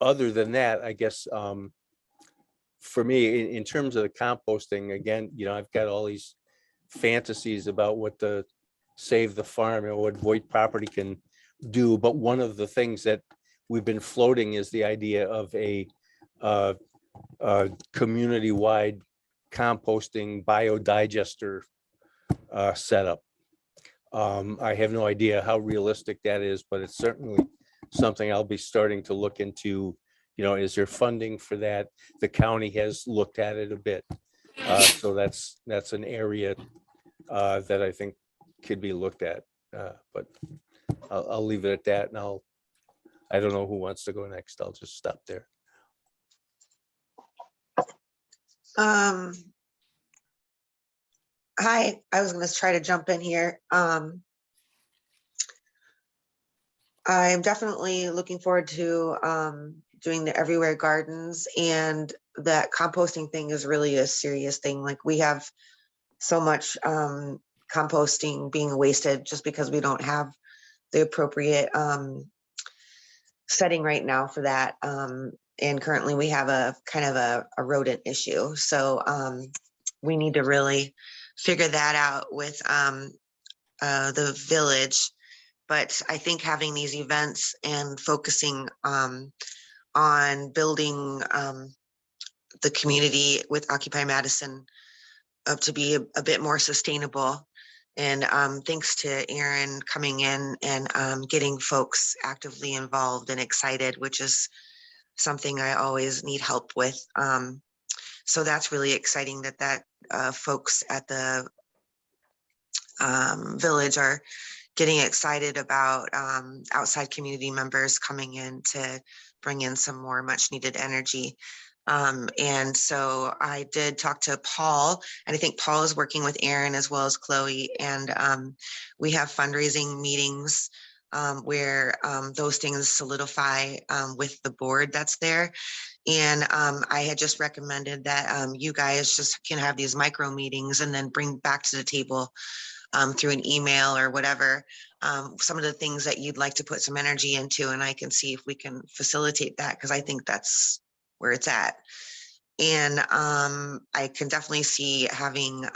Other than that, I guess for me, in terms of the composting, again, you know, I've got all these fantasies about what the Save the Farm and what Voight Property can do. But one of the things that we've been floating is the idea of a community-wide composting biodigester setup. I have no idea how realistic that is, but it's certainly something I'll be starting to look into. You know, is there funding for that? The county has looked at it a bit. So that's an area that I think could be looked at. But I'll leave it at that. And I don't know who wants to go next. I'll just stop there. Hi, I was going to try to jump in here. I'm definitely looking forward to doing the Everywhere Gardens, and that composting thing is really a serious thing. Like, we have so much composting being wasted just because we don't have the appropriate setting right now for that. And currently we have a kind of a rodent issue. So we need to really figure that out with the village. But I think having these events and focusing on building the community with Occupy Madison to be a bit more sustainable. And thanks to Aaron coming in and getting folks actively involved and excited, which is something I always need help with. So that's really exciting that folks at the village are getting excited about outside community members coming in to bring in some more much needed energy. And so I did talk to Paul, and I think Paul is working with Aaron as well as Chloe. And we have fundraising meetings where those things solidify with the board that's there. And I had just recommended that you guys just can have these micro meetings and then bring back to the table through an email or whatever, some of the things that you'd like to put some energy into, and I can see if we can facilitate that, because I think that's where it's at. And I can definitely see having,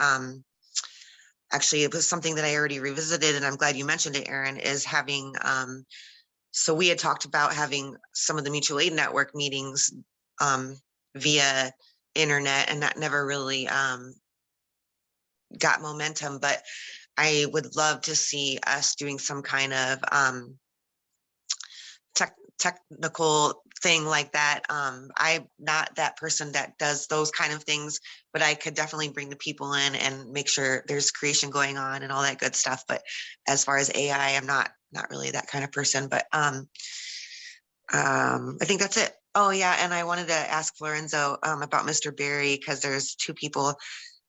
actually, it was something that I already revisited, and I'm glad you mentioned it, Aaron, is having, so we had talked about having some of the mutual aid network meetings via internet, and that never really got momentum. But I would love to see us doing some kind of technical thing like that. I'm not that person that does those kind of things, but I could definitely bring the people in and make sure there's creation going on and all that good stuff. But as far as AI, I'm not really that kind of person. But I think that's it. Oh yeah, and I wanted to ask Lorenzo about Mr. Barry, because there's two people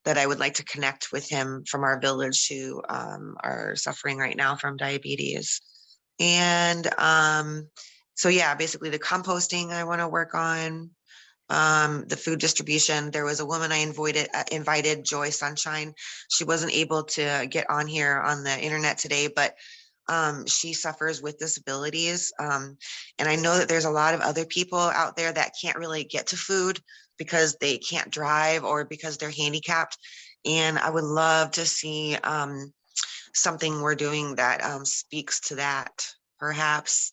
that I would like to connect with him from our village who are suffering right now from diabetes. And so yeah, basically the composting I want to work on, the food distribution. There was a woman I invited, Joy Sunshine. She wasn't able to get on here on the internet today, but she suffers with disabilities. And I know that there's a lot of other people out there that can't really get to food because they can't drive or because they're handicapped. And I would love to see something we're doing that speaks to that. Perhaps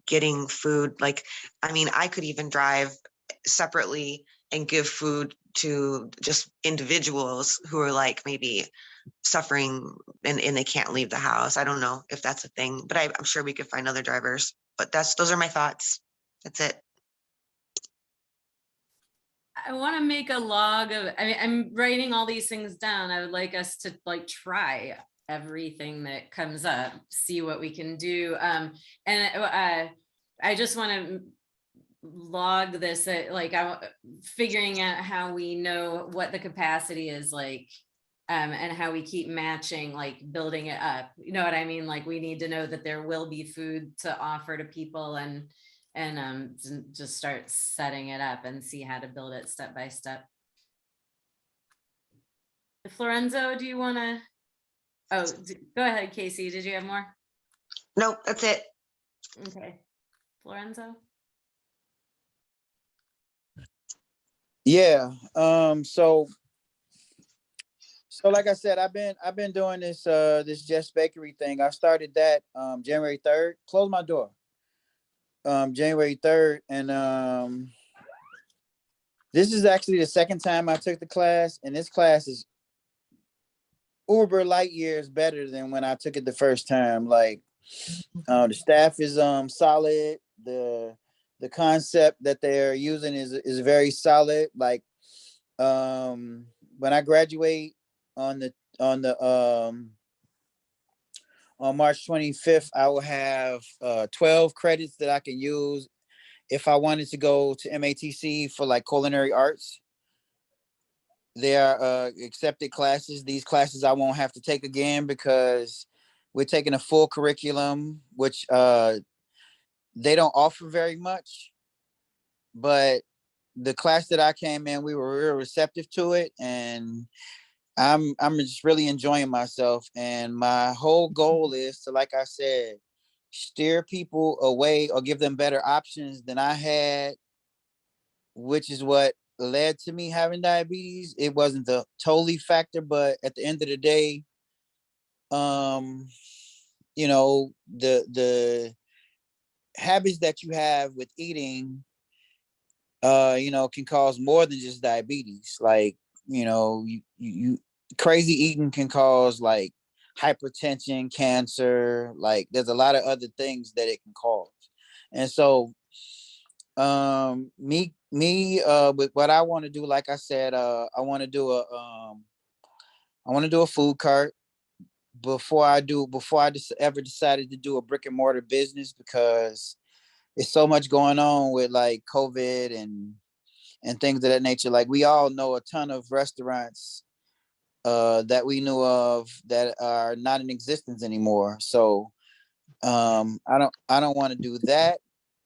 getting food, like, I mean, I could even drive separately and give food to just individuals who are like maybe suffering and they can't leave the house. I don't know if that's a thing, but I'm sure we could find other drivers. But those are my thoughts. That's it. I want to make a log of, I mean, I'm writing all these things down. I would like us to like try everything that comes up, see what we can do. And I just want to log this, like I'm figuring out how we know what the capacity is like, and how we keep matching, like building it up. You know what I mean? Like we need to know that there will be food to offer to people, and just start setting it up and see how to build it step by step. Florenzo, do you want to? Oh, go ahead, Casey. Did you have more? Nope, that's it. Okay, Florenzo. Yeah. So like I said, I've been doing this this Jess Bakery thing. I started that January 3rd. Close my door. January 3rd, and this is actually the second time I took the class, and this class is uber light years better than when I took it the first time. Like the staff is solid. The concept that they're using is very solid. Like when I graduate on the on March 25th, I will have 12 credits that I can use if I wanted to go to MATC for like culinary arts. They are accepted classes. These classes I won't have to take again because we're taking a full curriculum, which they don't offer very much. But the class that I came in, we were real receptive to it, and I'm just really enjoying myself. And my whole goal is to, like I said, steer people away or give them better options than I had, which is what led to me having diabetes. It wasn't the totally factor, but at the end of the day, you know, the habits that you have with eating, you know, can cause more than just diabetes. Like, you know, you crazy eating can cause like hypertension, cancer, like there's a lot of other things that it can cause. And so with what I want to do, like I said, I want to do a food cart before I ever decided to do a brick and mortar business, because it's so much going on with like COVID and things of that nature. Like we all know a ton of restaurants that we knew of that are not in existence anymore. So I don't want to do that,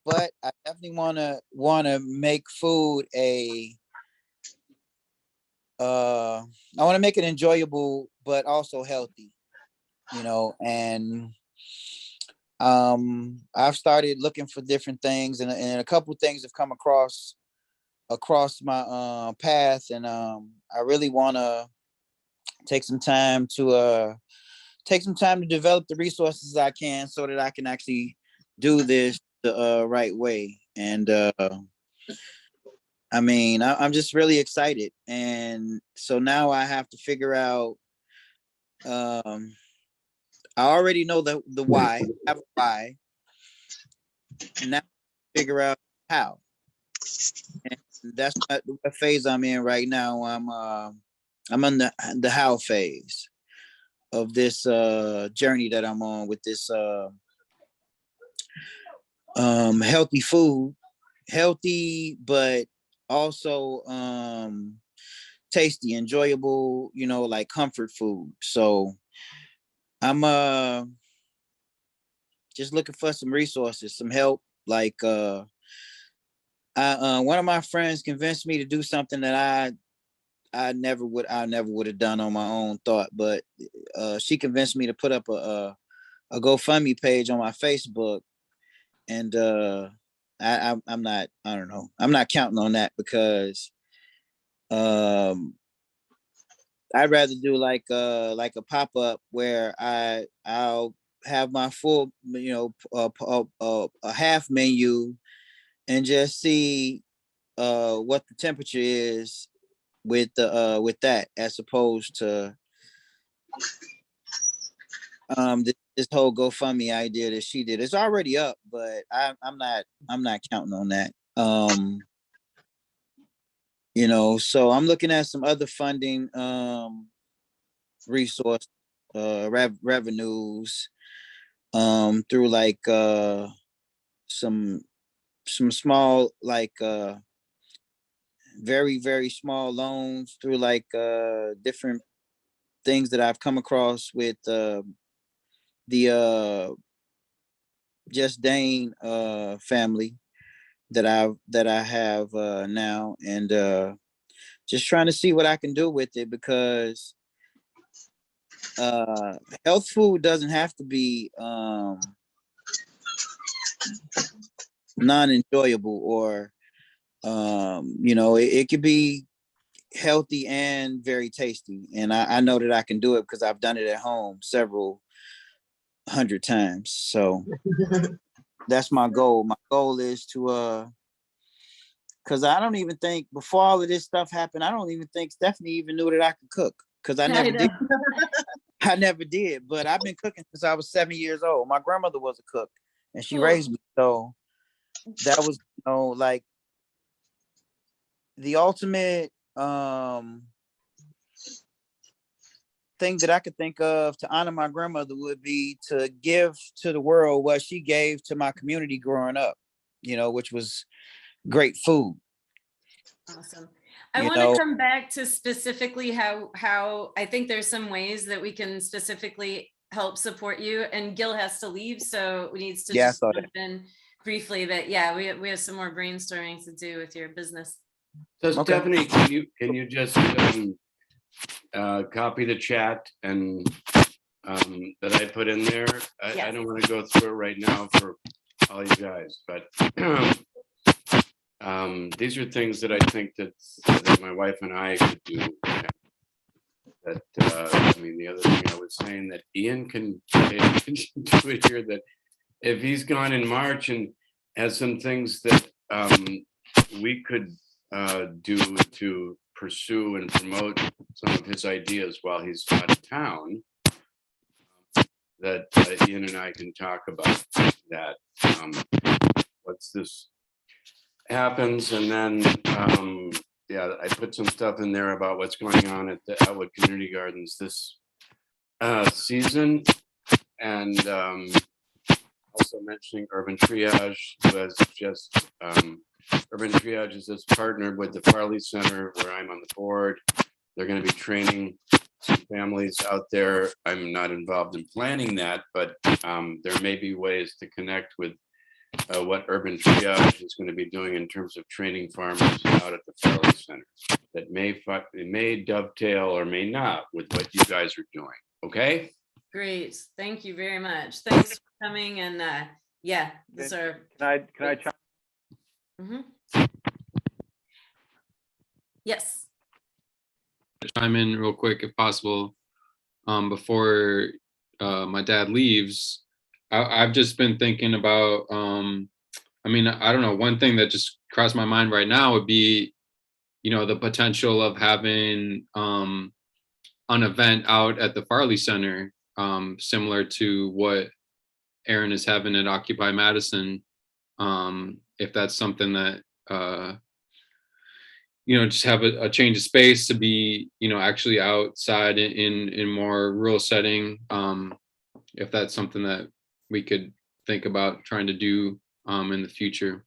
but I definitely want to make food I want to make it enjoyable but also healthy, you know. And I've started looking for different things, and a couple things have come across my path, and I really want to take some time to develop the resources I can so that I can actually do this the right way. And I mean, I'm just really excited. And so now I have to figure out, I already know the why, I have a why. Now figure out how. And that's what phase I'm in right now. I'm in the how phase of this journey that I'm on with this healthy food, healthy but also tasty, enjoyable, you know, like comfort food. So I'm just looking for some resources, some help. Like one of my friends convinced me to do something that I never would have done on my own thought, but she convinced me to put up a GoFundMe page on my Facebook, and I'm not, I don't know, I'm not counting on that because I'd rather do like a pop up where I'll have my full, you know, a half menu and just see what the temperature is with that, as opposed to this whole GoFundMe idea that she did. It's already up, but I'm not counting on that. You know, so I'm looking at some other funding resource revenues through like some small, like very small loans through like different things that I've come across with the Just Dane family that I have now, and just trying to see what I can do with it, because health food doesn't have to be non-enjoyable, or you know, it could be healthy and very tasty. And I know that I can do it because I've done it at home several hundred times. So that's my goal. My goal is to because I don't even think, before all of this stuff happened, I don't even think Stephanie even knew that I could cook, because I never did. I never did, but I've been cooking since I was 7 years old. My grandmother was a cook and she raised me. So that was, you know, like the ultimate thing that I could think of to honor my grandmother would be to give to the world what she gave to my community growing up, you know, which was great food. Awesome. I You want know, to come back to specifically how I think there's some ways that we can specifically help support you. And Gil has to leave, so we needs to just jump in briefly. But yeah, we have some more brainstorming to do with your business. So Stephanie, can you just copy the chat and that I put in there? I don't want to go through it right now for all you guys, but these are things that I think that my wife and I could do. That I mean, the other thing I was saying that Ian can pay attention to it here, that if he's gone in March and has some things that we could do to pursue and promote some of his ideas while he's out of town, that Ian and I can talk about that. Once this happens, and then yeah, I put some stuff in there about what's going on at the Atwood Community Gardens this season, and also mentioning Urban Triage, who has just Urban Triage has just partnered with the Farley Center, where I'm on the board. They're going to be training some families out there. I'm not involved in planning that, but there may be ways to connect with what Urban Triage is going to be doing in terms of training farmers out at the Farley Center. That may dovetail or may not with what you guys are doing. Okay. Great. Thank you very much. Thanks for coming. And yeah, these are. Can I chime? Yes. Chime in real quick if possible before my dad leaves. I've just been thinking about I mean, I don't know, one thing that just crossed my mind right now would be the potential of having an event out at the Farley Center, similar to what Aaron is having at Occupy Madison. If that's something that, just have a change of space to be, actually outside in more rural setting. If that's something that we could think about trying to do in the future.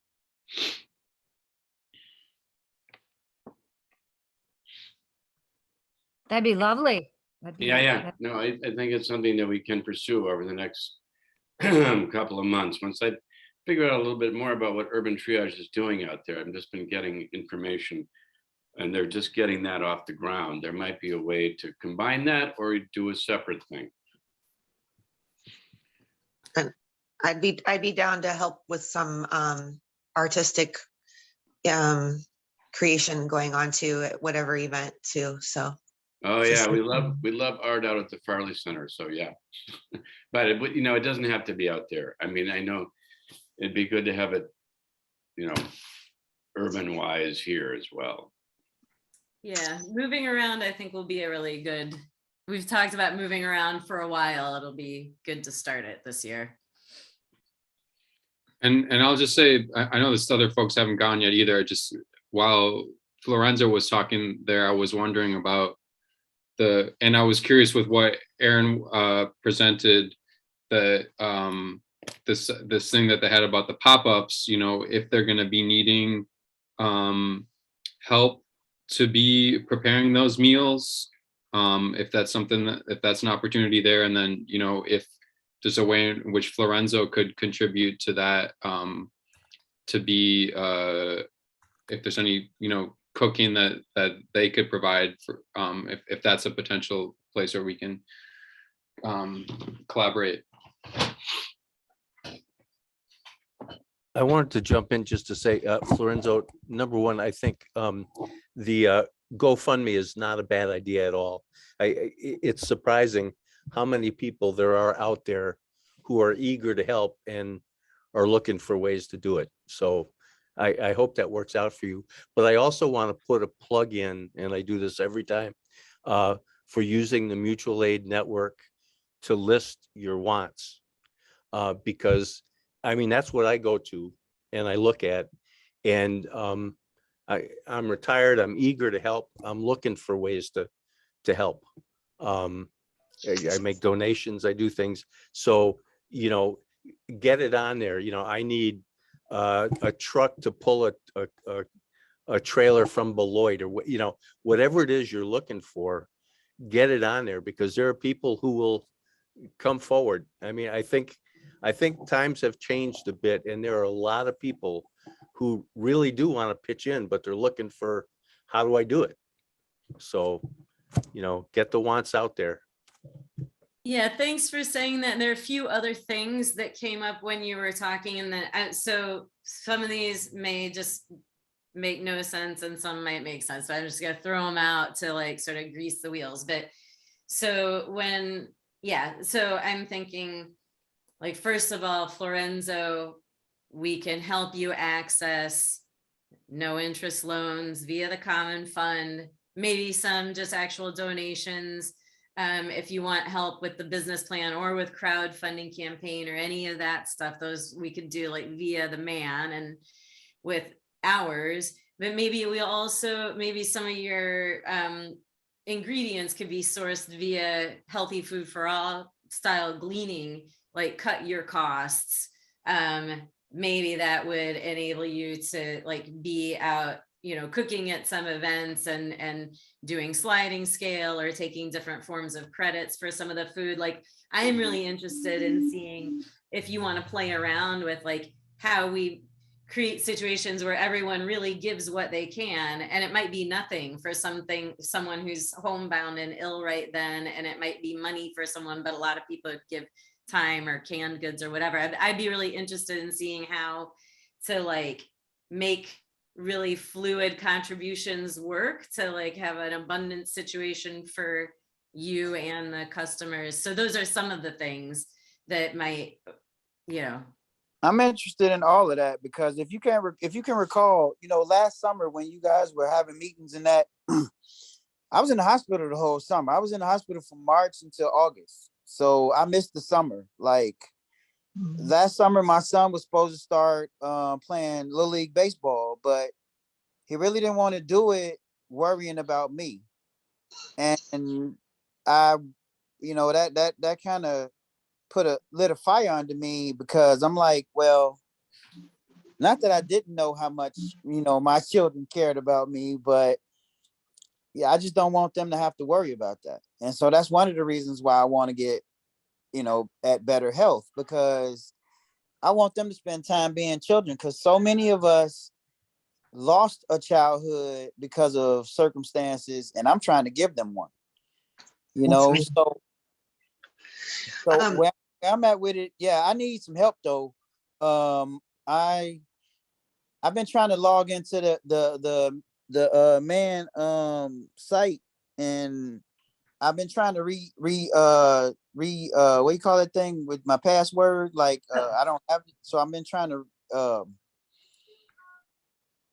That'd be lovely. Yeah. No, I think it's something that we can pursue over the next couple of months. Once I figure out a little bit more about what Urban Triage is doing out there, I've just been getting information and they're just getting that off the ground. There might be a way to combine that or do a separate thing. And I'd be down to help with some artistic creation going on too at whatever event too. So. Oh yeah, we love art out at the Farley Center. So yeah, but it doesn't have to be out there. I mean, I know it'd be good to have it, urban wise here as well. Yeah, moving around I think will be a really good, we've talked about moving around for a while. It'll be good to start it this year. And I'll just say, I know this other folks haven't gone yet either. While Florenzo was talking there, I was wondering about and I was curious with what Aaron presented, that this thing that they had about the pop-ups, if they're going to be needing help to be preparing those meals, if that's an opportunity there, and then if there's a way in which Florenzo could contribute to that, to be if there's any cooking that they could provide for, if that's a potential place where we can collaborate. I wanted to jump in just to say, Florenzo, number one, I think the GoFundMe is not a bad idea at all. It's surprising how many people there are out there who are eager to help and are looking for ways to do it. So I hope that works out for you. But I also want to put a plug in, and I do this every time, for using the mutual aid network to list your wants. Because I mean, that's what I go to and I look at, and I'm retired. I'm eager to help. I'm looking for ways to help. I make donations. I do things. So, get it on there. I need a truck to pull a trailer from Beloit, or whatever it is you're looking for, get it on there, because there are people who will come forward. I mean, I think times have changed a bit, and there are a lot of people who really do want to pitch in, but they're looking for, how do I do it? So, get the wants out there. Yeah, thanks for saying that. There are a few other things that came up when you were talking, and that so some of these may just make no sense and some might make sense. So I'm just gonna throw them out to like sort of grease the wheels. But so so I'm thinking, like, first of all, Florenzo, we can help you access no interest loans via the common fund, maybe some just actual donations. If you want help with the business plan or with crowdfunding campaign or any of that stuff, those we could do like via the man and with ours. But maybe maybe some of your ingredients could be sourced via Healthy Food for All style gleaning, like cut your costs. Maybe that would enable you to like be out, cooking at some events and doing sliding scale or taking different forms of credits for some of the food. Like, I am really interested in seeing if you want to play around with like how we create situations where everyone really gives what they can, and it might be nothing for someone who's homebound and ill right then, and it might be money for someone, but a lot of people give time or canned goods or whatever. I'd be really interested in seeing how to like make really fluid contributions work to like have an abundant situation for you and the customers. So those are some of the things that might, I'm interested in all of that because if you can recall, last summer when you guys were having meetings and that, I was in the hospital the whole summer. I was in the hospital from March until August. So I missed the summer. Like last summer, my son was supposed to start playing Little League baseball, but he really didn't want to do it worrying about me. And I, that kind of lit a fire under me because I'm like, well, not that I didn't know how much, my children cared about me, but yeah, I just don't want them to have to worry about that. And so that's one of the reasons why I want to get, at better health, because I want them to spend time being children, because so many of us lost a childhood because of circumstances, and I'm trying to give them one, so Um, where I'm at with it, yeah, I need some help though. I've been trying to log into the man site, and I've been trying to what you call that thing with my password, like I don't have it, so I've been trying to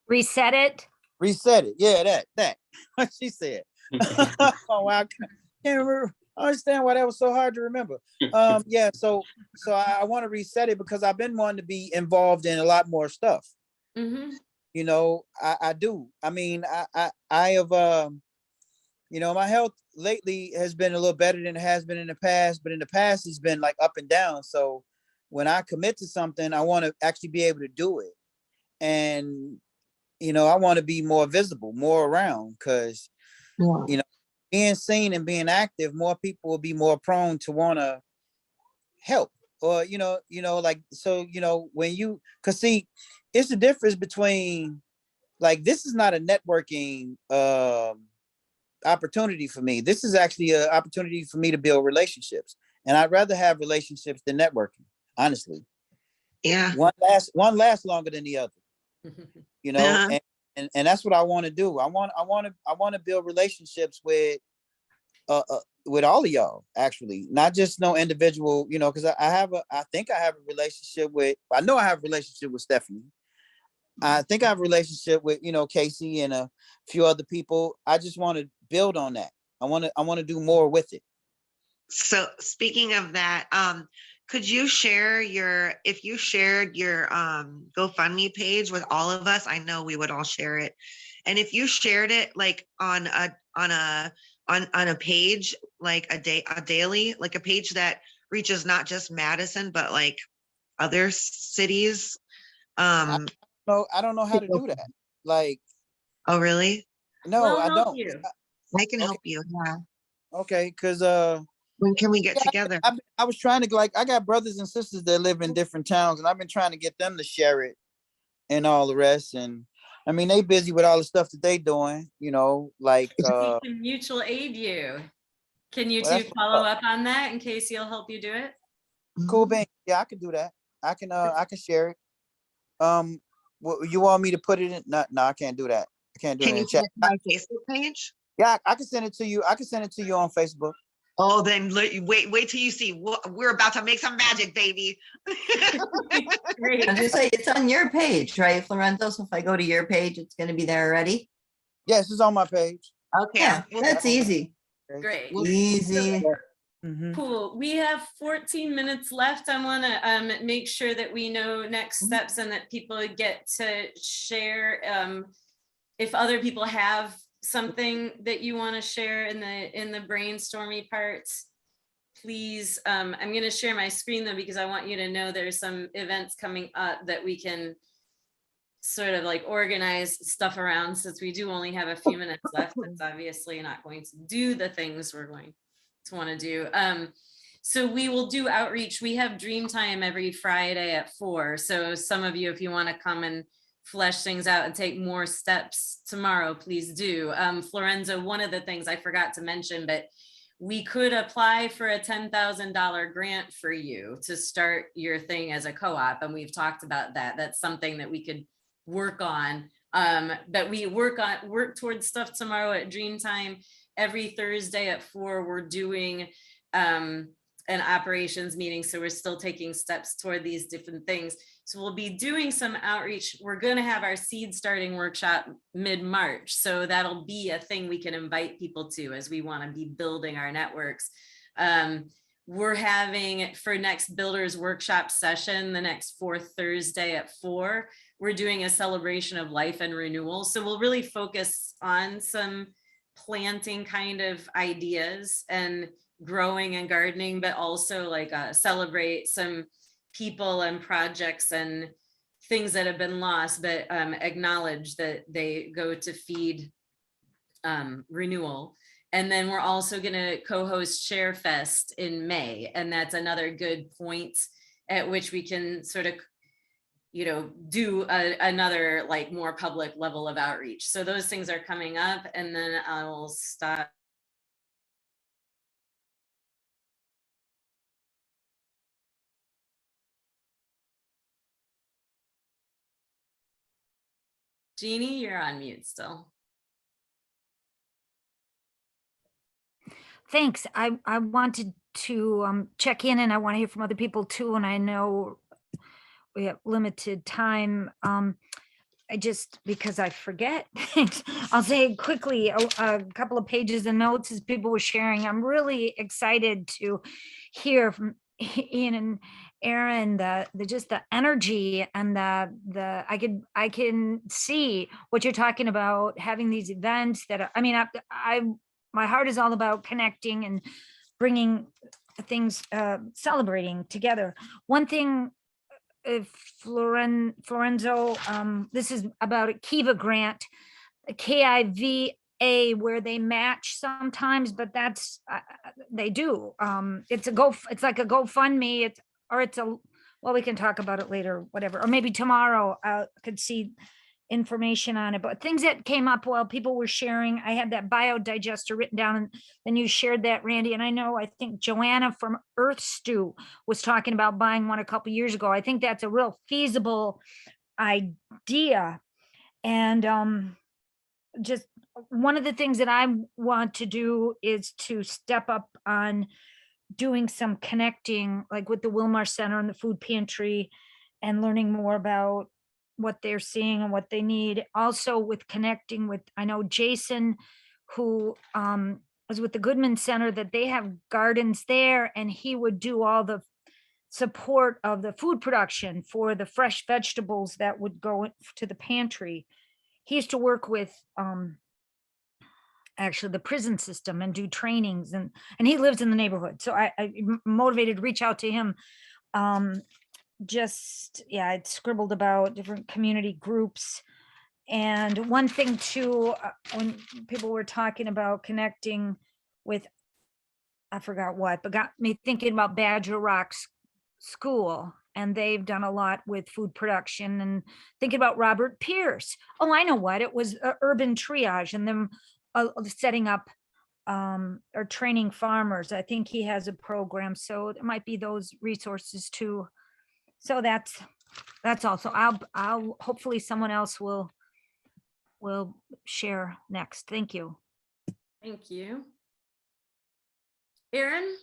Reset it. reset it. Yeah, that what she said. Oh, wow, I can't remember. I understand why that was so hard to remember. Yeah, so I want to reset it because I've been wanting to be involved in a lot more stuff. Mhm. I do. I mean, I have my health lately has been a little better than it has been in the past, but in the past it's been like up and down. So when I commit to something, I want to actually be able to do it. And I want to be more visible, more around, because being seen and being active, more people will be more prone to want to help. Or like, so when you, because see, it's the difference between, like, this is not a networking opportunity for me. This is actually an opportunity for me to build relationships, and I'd rather have relationships than networking, honestly. yeah. One lasts longer than the other, Uh-huh. and that's what I want to do. I want to build relationships with all of y'all, actually, not just no individual, because I think I have a relationship with, I know I have a relationship with Stephanie. I think I have a relationship with, Casey and a few other people. I just want to build on that. I want to do more with it. So speaking of that, could you share if you shared your GoFundMe page with all of us, I know we would all share it. And if you shared it like on a page, like a daily, like a page that reaches not just Madison, but like other cities. I don't know how to do that. Like, Oh really? no, We'll I help don't. you. I can Okay. help you. Yeah. Okay, because When can we get together? I was trying to, like, I got brothers and sisters that live in different towns, and I've been trying to get them to share it and all the rest. And I mean, they busy with all the stuff that they doing, like We can mutual aid you. Can you well, two follow up on that in case he'll help you do it? cool bean. Yeah, I can do that. I can share it. What you want me to put it in? No, I can't do that. I can't do it Can in you the chat. check my Facebook page? Yeah, I can send it to you. I can send it to you on Facebook. Oh, then wait till you see. We're about to make some magic, baby. Great. I was gonna say, it's on your page, right, Lorenzo? So if I go to your page, it's gonna be there already. Yes, it's on my page. Okay. Yeah, that's easy. Great. Easy. Mhm. Cool. We have 14 minutes left. I want to make sure that we know next steps and that people get to share. If other people have something that you want to share in the brainstormy parts, please. I'm going to share my screen though, because I want you to know there's some events coming up that we can sort of like organize stuff around, since we do only have a few minutes left. It's obviously not going to do the things we're going to want to do. So we will do outreach. We have dream time every Friday at 4. So some of you, if you want to come and flesh things out and take more steps tomorrow, please do. Florenzo, one of the things I forgot to mention, but we could apply for a $10,000 grant for you to start your thing as a co-op. And we've talked about that. That's something that we could work on. But we work towards stuff tomorrow at Dreamtime. Every Thursday at 4, we're doing an operations meeting. So we're still taking steps toward these different things. So we'll be doing some outreach. We're going to have our seed starting workshop mid-March. So that'll be a thing we can invite people to as we want to be building our networks. We're having for next builders workshop session, the next fourth Thursday at 4, we're doing a celebration of life and renewal. So we'll really focus on some planting kind of ideas and growing and gardening, but also like celebrate some people and projects and things that have been lost, but acknowledge that they go to feed renewal. And then we're also going to co-host Share Fest in May. And that's another good point at which we can sort of, you know, do another like more public level of outreach. So those things are coming up, and then I will stop. Jeannie, you're on mute still. Thanks. I wanted to check in, and I want to hear from other people too. And I know we have limited time. I just, because I forget things, I'll say quickly a couple of pages of notes as people were sharing. I'm really excited to hear from Ian and Aaron, the just the energy and the I can see what you're talking about, having these events that I mean, I my heart is all about connecting and bringing things, celebrating together. One thing, Florenzo, this is about a Kiva grant, a KIVA, where they match sometimes, but that's, they do. It's like a GoFundMe, well, we can talk about it later, whatever, or maybe tomorrow I could see information on it, but things that came up while people were sharing. I had that biodigester written down, and then you shared that, Randy. And I think Joanna from Earth Stew was talking about buying one a couple years ago. I think that's a real feasible idea. And just one of the things that I want to do is to step up on doing some connecting, like with the Wilmar Center and the food pantry, and learning more about what they're seeing and what they need. Also with connecting with, I know Jason, who was with the Goodman Center, that they have gardens there, and he would do all the support of the food production for the fresh vegetables that would go to the pantry. He used to work with actually the prison system and do trainings, and he lives in the neighborhood. So I motivated to reach out to him. Just, yeah, I'd scribbled about different community groups. And one thing too, when people were talking about connecting with, I forgot what, but got me thinking about Badger Rock's school, and they've done a lot with food production, and thinking about Robert Pierce. Oh, I know what, it was urban triage, and them setting up or training farmers. I think he has a program, so it might be those resources too. So that's also, I'll hopefully someone else will share next. Thank you. Thank you. Aaron?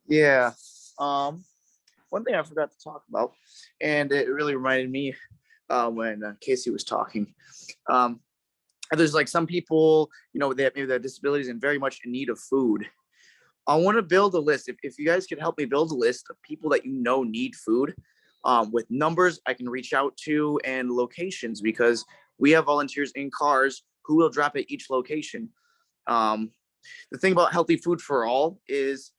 Yeah. One thing I forgot to talk about, and it really reminded me when Casey was talking. There's like some people, you know, that maybe they have disabilities and very much in need of food. I want to build a list. If you guys can help me build a list of people that you know need food, with numbers I can reach out to and locations, because we have volunteers in cars who will drop at each location. The thing about Healthy Food for All is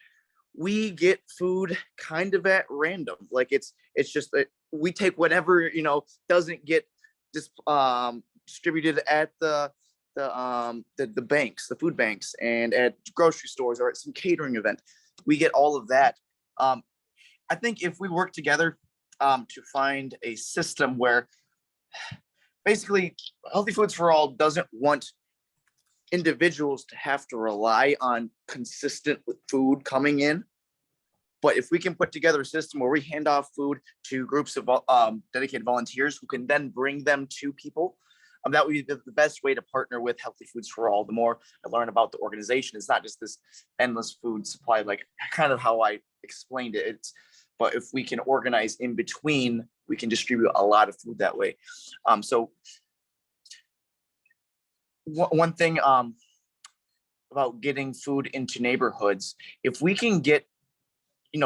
we get food kind of at random. Like it's just that we take whatever, you know, doesn't get distributed at the banks, the food banks, and at grocery stores or at some catering event. We get all of that. I think if we work together to find a system where basically Healthy Foods for All doesn't want individuals to have to rely on consistent food coming in. But if we can put together a system where we hand off food to groups of dedicated volunteers who can then bring them to people, that would be the best way to partner with Healthy Foods for All. The more I learn about the organization, it's not just this endless food supply, like kind of how I explained it. But if we can organize in between, we can distribute a lot of food that way. So one thing about getting food into neighborhoods, if we can get,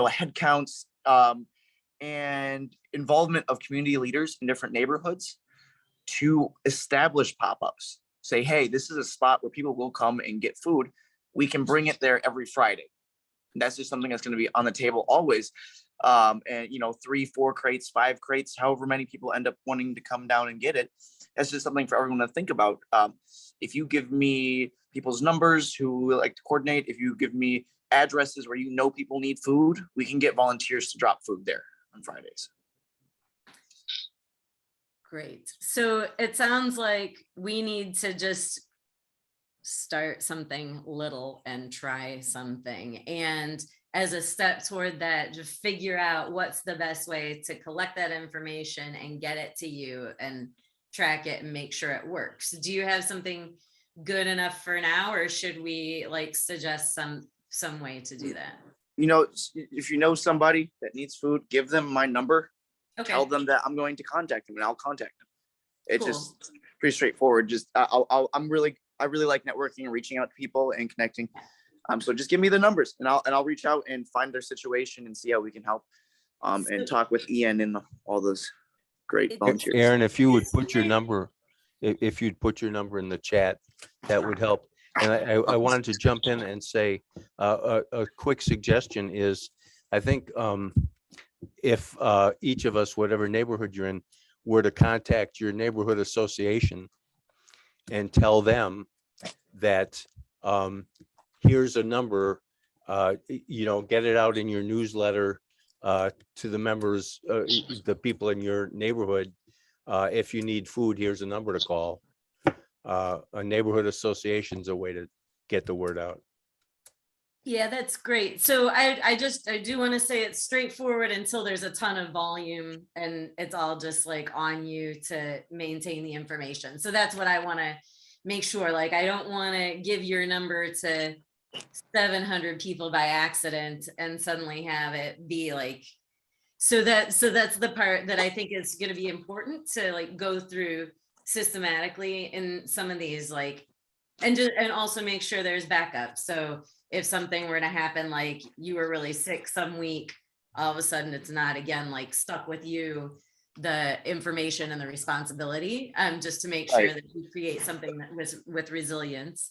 head counts and involvement of community leaders in different neighborhoods to establish pop-ups, say, hey, this is a spot where people will come and get food. We can bring it there every Friday. And that's just something that's going to be on the table always. And 3, 4 crates, 5 crates, however many people end up wanting to come down and get it. That's just something for everyone to think about. If you give me people's numbers who like to coordinate, if you give me addresses where people need food, we can get volunteers to drop food there on Fridays. Great. So it sounds like we need to just start something little and try something. And as a step toward that, just figure out what's the best way to collect that information and get it to you and track it and make sure it works. Do you have something good enough for now, or should we suggest some way to do that? If you know somebody that needs food, give them my number. Okay. Tell them that I'm going to contact them, and I'll contact them. It's Cool. just pretty straightforward. Just I really like networking and reaching out to people and connecting. So just give me the numbers, and I'll reach out and find their situation and see how we can help. And talk with Ian and all those great volunteers. Aaron, if you would put your number, if you'd put your number in the chat, that would help. And I wanted to jump in and say a quick suggestion is, I think if each of us, whatever neighborhood you're in, were to contact your neighborhood association and tell them that here's a number, get it out in your newsletter to the members, the people in your neighborhood. If you need food, here's a number to call. A neighborhood association is a way to get the word out. Yeah, that's great. So I do want to say it's straightforward until there's a ton of volume and it's all just on you to maintain the information. So that's what I want to make sure. I don't want to give your number to 700 people by accident and suddenly have it be so that's the part that I think is going to be important to go through systematically in some of these and also make sure there's backup. So if something were to happen, you were really sick some week, all of a sudden it's not again stuck with you, the information and the responsibility, just to make sure that you create something that was with resilience.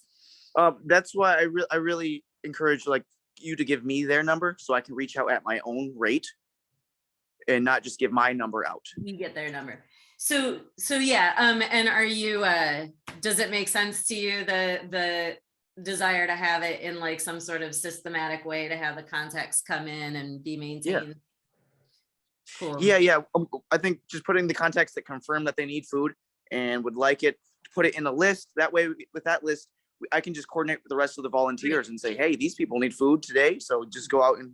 That's why I really encourage you to give me their number so I can reach out at my own rate and not just give my number out. You get their number. So yeah. And are you, does it make sense to you, the desire to have it in some sort of systematic way to have the contacts come in and be maintained? Yeah. Cool. Yeah. I think just putting the contacts that confirm that they need food and would like it, put it in a list. That way, with that list, I can just coordinate with the rest of the volunteers and say, hey, these people need food today. So just go out and,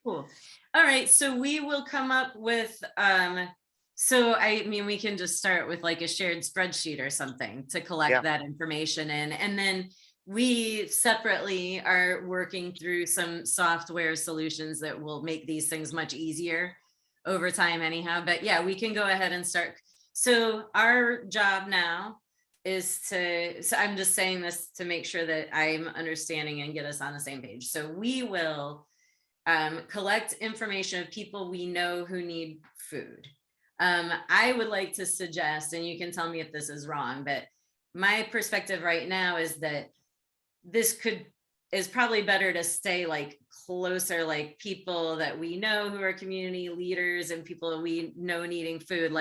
Cool. All right. So we will come up with, we can just start with a shared spreadsheet or something to collect that information in. And then we separately are working through some software solutions that will make these things much easier over time anyhow. But yeah, we can go ahead and start. So our job now is so I'm just saying this to make sure that I'm understanding and get us on the same page. So we will collect information of people we know who need food. I would like to suggest, and you can tell me if this is wrong, but my perspective right now is that this is probably better to stay closer, people that we know who are community leaders and people that we know needing food.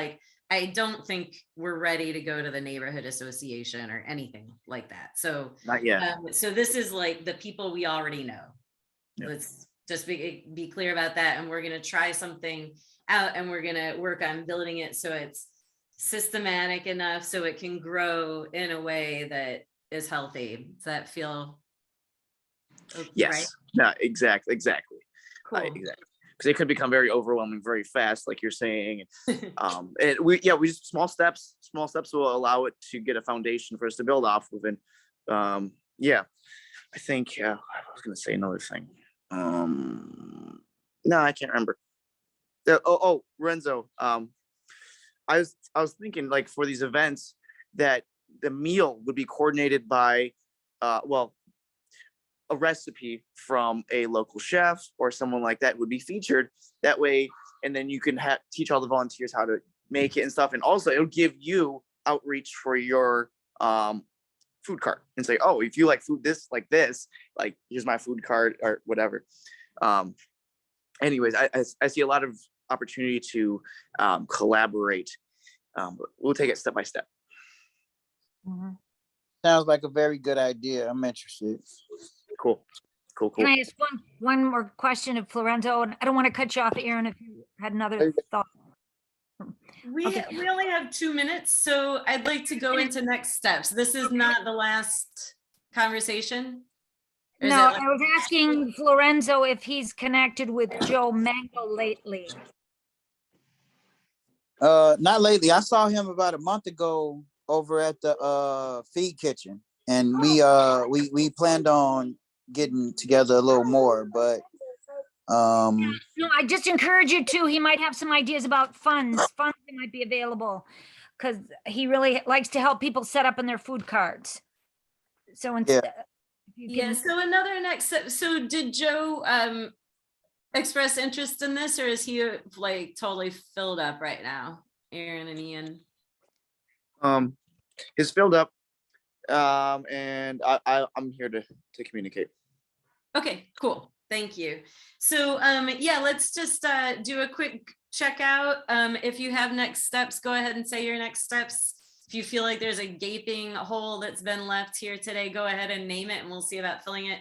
I don't think we're ready to go to the neighborhood association or anything like that. So not yet. So this is the people we already know. Yep. Let's just be clear about that. And we're going to try something out and we're going to work on building it so it's systematic enough so it can grow in a way that is healthy. Does that feel okay? Yes. Right? No, exactly. Cool. Exactly. because it could become very overwhelming very fast, like you're saying. And we just small steps will allow it to get a foundation for us to build off of. And I think I was gonna say another thing. No, I can't remember. Renzo. I was thinking, like, for these events, that the meal would be coordinated by a recipe from a local chef or someone like that would be featured that way. And then you can teach all the volunteers how to make it and stuff. And also it'll give you outreach for your food cart and say, oh, if you like food like this, like, here's my food cart or whatever. Anyways, I see a lot of opportunity to collaborate. But we'll take it step by step. Sounds like a very good idea. I'm interested. Cool. Can I ask one more question of Florenzo? And I don't want to cut you off, Aaron, if you had another thought. We only have 2 minutes, so I'd like to go into next steps. This is not the last conversation. Or is No, it like- I was asking Florenzo if he's connected with Joe Mango lately. Not lately. I saw him about a month ago over at the feed kitchen, and we planned on getting together a little more, but No, I just encourage you to. He might have some ideas about funds that might be available, because he really likes to help people set up in their food carts. So instead, so another next step. So did Joe express interest in this, or is he like totally filled up right now, Aaron and Ian? He's filled up, and I'm here to communicate. Okay, cool. Thank you. So let's just do a quick checkout. If you have next steps, go ahead and say your next steps. If you feel like there's a gaping hole that's been left here today, go ahead and name it and we'll see about filling it.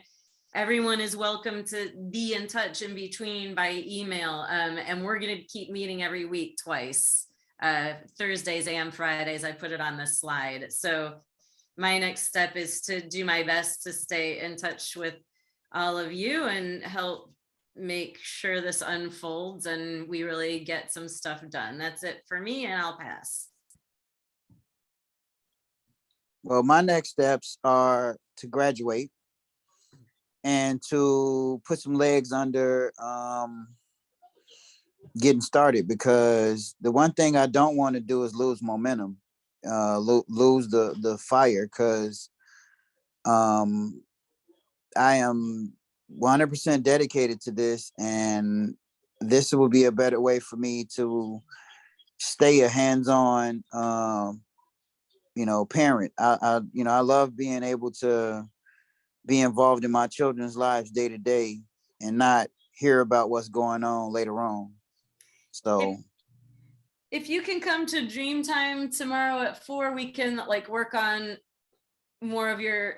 Everyone is welcome to be in touch in between by email. And we're going to keep meeting every week twice, Thursdays and Fridays. I put it on this slide. So my next step is to do my best to stay in touch with all of you and help make sure this unfolds and we really get some stuff done. That's it for me, and I'll pass. well, my next steps are to graduate and to put some legs under getting started, because the one thing I don't want to do is lose momentum, lose the fire, because I am 100% dedicated to this, and this will be a better way for me to stay a hands-on, parent. I love being able to be involved in my children's lives day to day and not hear about what's going on later on. So if you can come to Dreamtime tomorrow at 4, we can work on more of your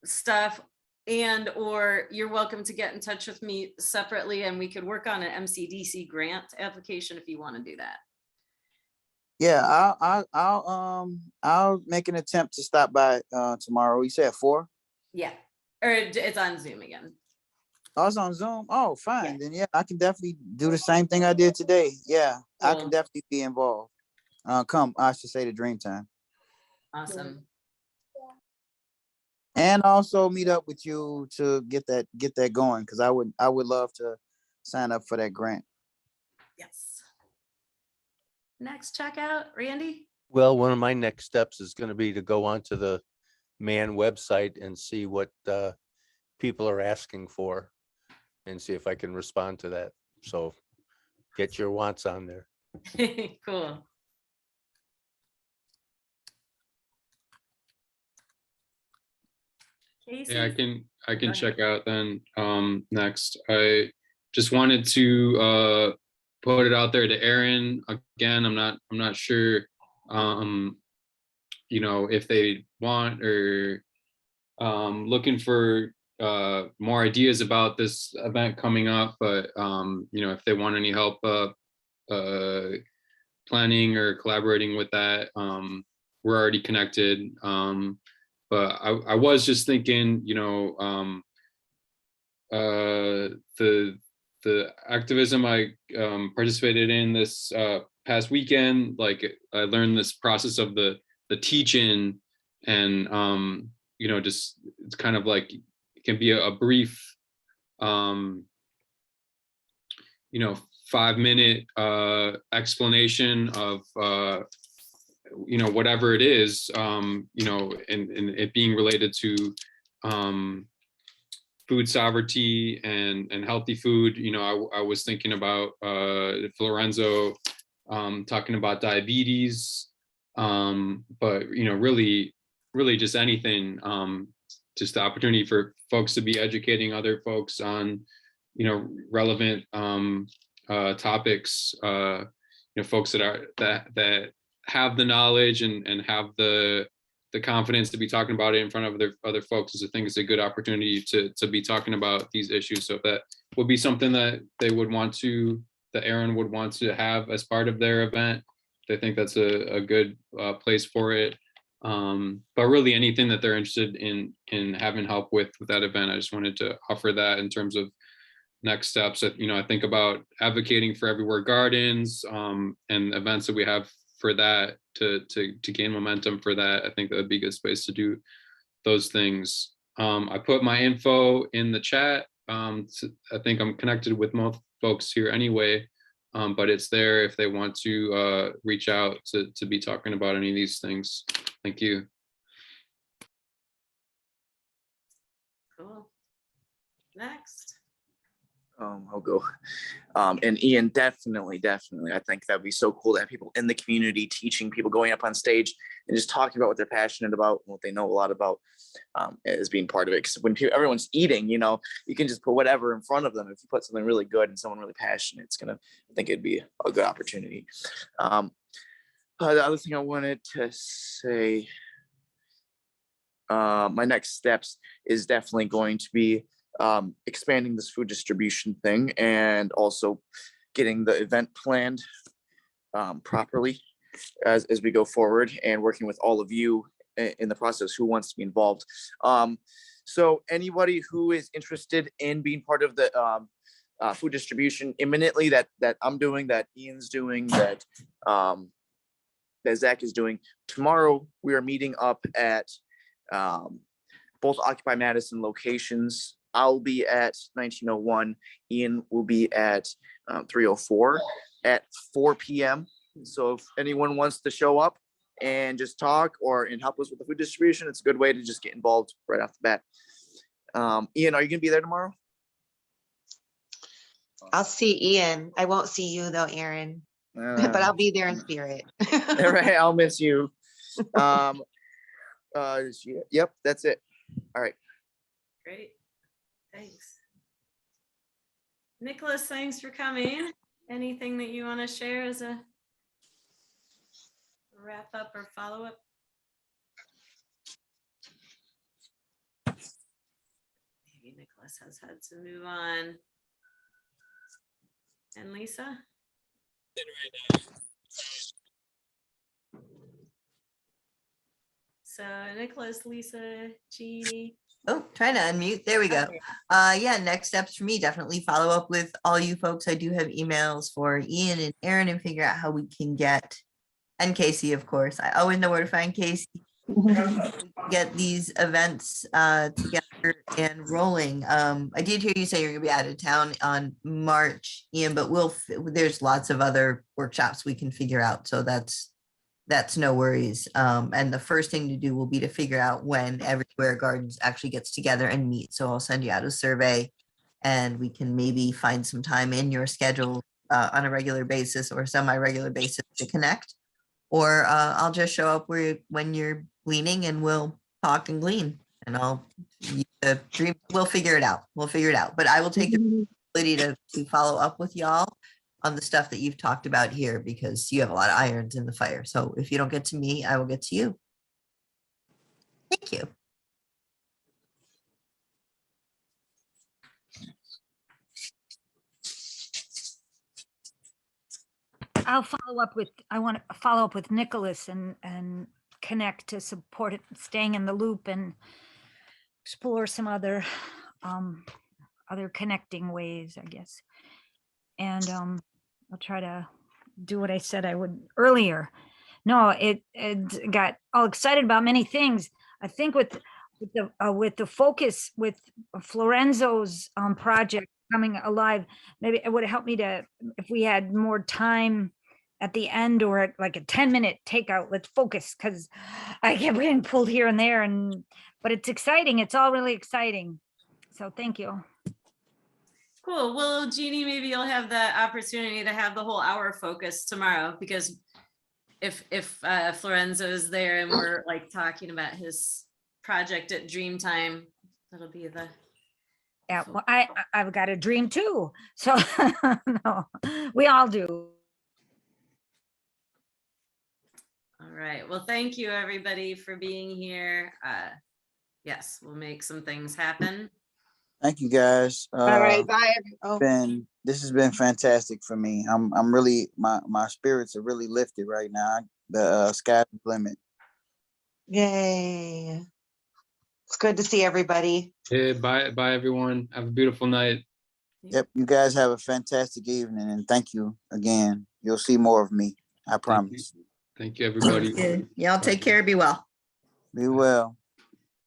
stuff, and or you're welcome to get in touch with me separately and we could work on an MCDC grant application if you want to do that. Yeah, I'll make an attempt to stop by tomorrow. You said 4? Yeah, or it's on Zoom again. Oh, it's on Zoom. Oh, fine. Then yeah, I can definitely do the same thing I did today. Yeah, cool. I can definitely be involved. I should say, to Dreamtime. Awesome. And also meet up with you to get that going, because I would love to sign up for that grant. Yes. Next checkout, Randy. Well, one of my next steps is going to be to go onto the MAN website and see what people are asking for and see if I can respond to that. So get your wants on there. Cool. Casey? Yeah, I can check out then. Next, I just wanted to put it out there to Aaron again. I'm not sure if they want or looking for more ideas about this event coming up, but if they want any help planning or collaborating with that, we're already connected. But I was just thinking, the the activism I participated in this past weekend, like I learned this process of the teach-in, and you know, just it's kind of like it can be a brief you know, 5-minute explanation of you know, whatever it is, you know, and it being related to food sovereignty and healthy food. You know, I was thinking about Florenzo talking about diabetes, but you know, really just anything, just the opportunity for folks to be educating other folks on, you know, relevant topics, you know, folks that have the knowledge and have the confidence to be talking about it in front of other folks. I think it's a good opportunity to be talking about these issues. So if that would be something that they would want to, that Aaron would want to have as part of their event, I think that's a good place for it. But really anything that they're interested in having help with that event, I just wanted to offer that in terms of next steps. You know, I think about advocating for Everywhere Gardens and events that we have for that to gain momentum for that. I think that would be a good space to do those things. I put my info in the chat. I think I'm connected with most folks here anyway, but it's there if they want to reach out to be talking about any of these things. Thank you. Cool. Next. I'll go. And Ian, definitely. I think that'd be so cool to have people in the community teaching people, going up on stage and just talking about what they're passionate about, what they know a lot about, as being part of it. Because when everyone's eating, you know, you can just put whatever in front of them. If you put something really good and someone really passionate, I think it'd be a good opportunity. The other thing I wanted to say, my next steps is definitely going to be expanding this food distribution thing, and also getting the event planned properly as we go forward, and working with all of you in the process who wants to be involved. So anybody who is interested in being part of the food distribution imminently that I'm doing, that Ian's doing, that Zach is doing, tomorrow we are meeting up at both Occupy Madison locations. I'll be at 1901. Ian will be at 304 at 4 p.m. So if anyone wants to show up and just talk and help us with the food distribution, it's a good way to just get involved right off the bat. Ian, are you gonna be there tomorrow? I'll see Ian. I won't see you though, Aaron, but I'll be there in spirit. All right, I'll miss you. Yep, that's it. All right. Great. Thanks. Nicholas, thanks for coming. Anything that you want to share as a wrap up or follow up? Maybe Nicholas has had to move on. And Lisa? So Nicholas, Lisa, Jeannie. Oh, trying to unmute. There we go. Yeah, next steps for me, definitely follow up with all you folks. I do have emails for Ian and Aaron and figure out how we can get, and Casey, of course. I always know where to find Casey. Get these events together and rolling. I did hear you say you're gonna be out of town on March, Ian, but there's lots of other workshops we can figure out. So that's no worries. And the first thing to do will be to figure out when Everywhere Gardens actually gets together and meet. So I'll send you out a survey and we can maybe find some time in your schedule on a regular basis or semi-regular basis to connect. Or I'll just show up when you're gleaning and we'll talk and glean, and we'll figure it out. But I will take the responsibility to follow up with y'all on the stuff that you've talked about here, because you have a lot of irons in the fire. So if you don't get to me, I will get to you. Thank you. I want to follow up with Nicholas and connect to support it, staying in the loop and explore some other other connecting ways, I guess. And I'll try to do what I said I would earlier. No, it got all excited about many things. I think with the focus with Florenzo's project coming alive, maybe it would help me to, if we had more time at the end or at like a 10-minute takeout, let's focus, because I kept getting pulled here and there, but it's exciting. It's all really exciting. So thank you. Cool. Well, Jeannie, maybe you'll have the opportunity to have the whole hour focus tomorrow, because if Florenzo's there and we're like talking about his project at Dreamtime, that'll be the. Yeah, well, I've got a dream too. So no, we all do. All right. Well, thank you everybody for being here. Yes, we'll make some things happen. Thank you guys. All right, bye. Oh. This has been fantastic for me. I'm really, my spirits are really lifted right now. The sky's the limit. Yay. It's good to see everybody. Hey, bye everyone. Have a beautiful night. Yep, you guys have a fantastic evening, and thank you again. You'll see more of me. I promise. Thank you everybody. Y'all take care. Be well. Be well.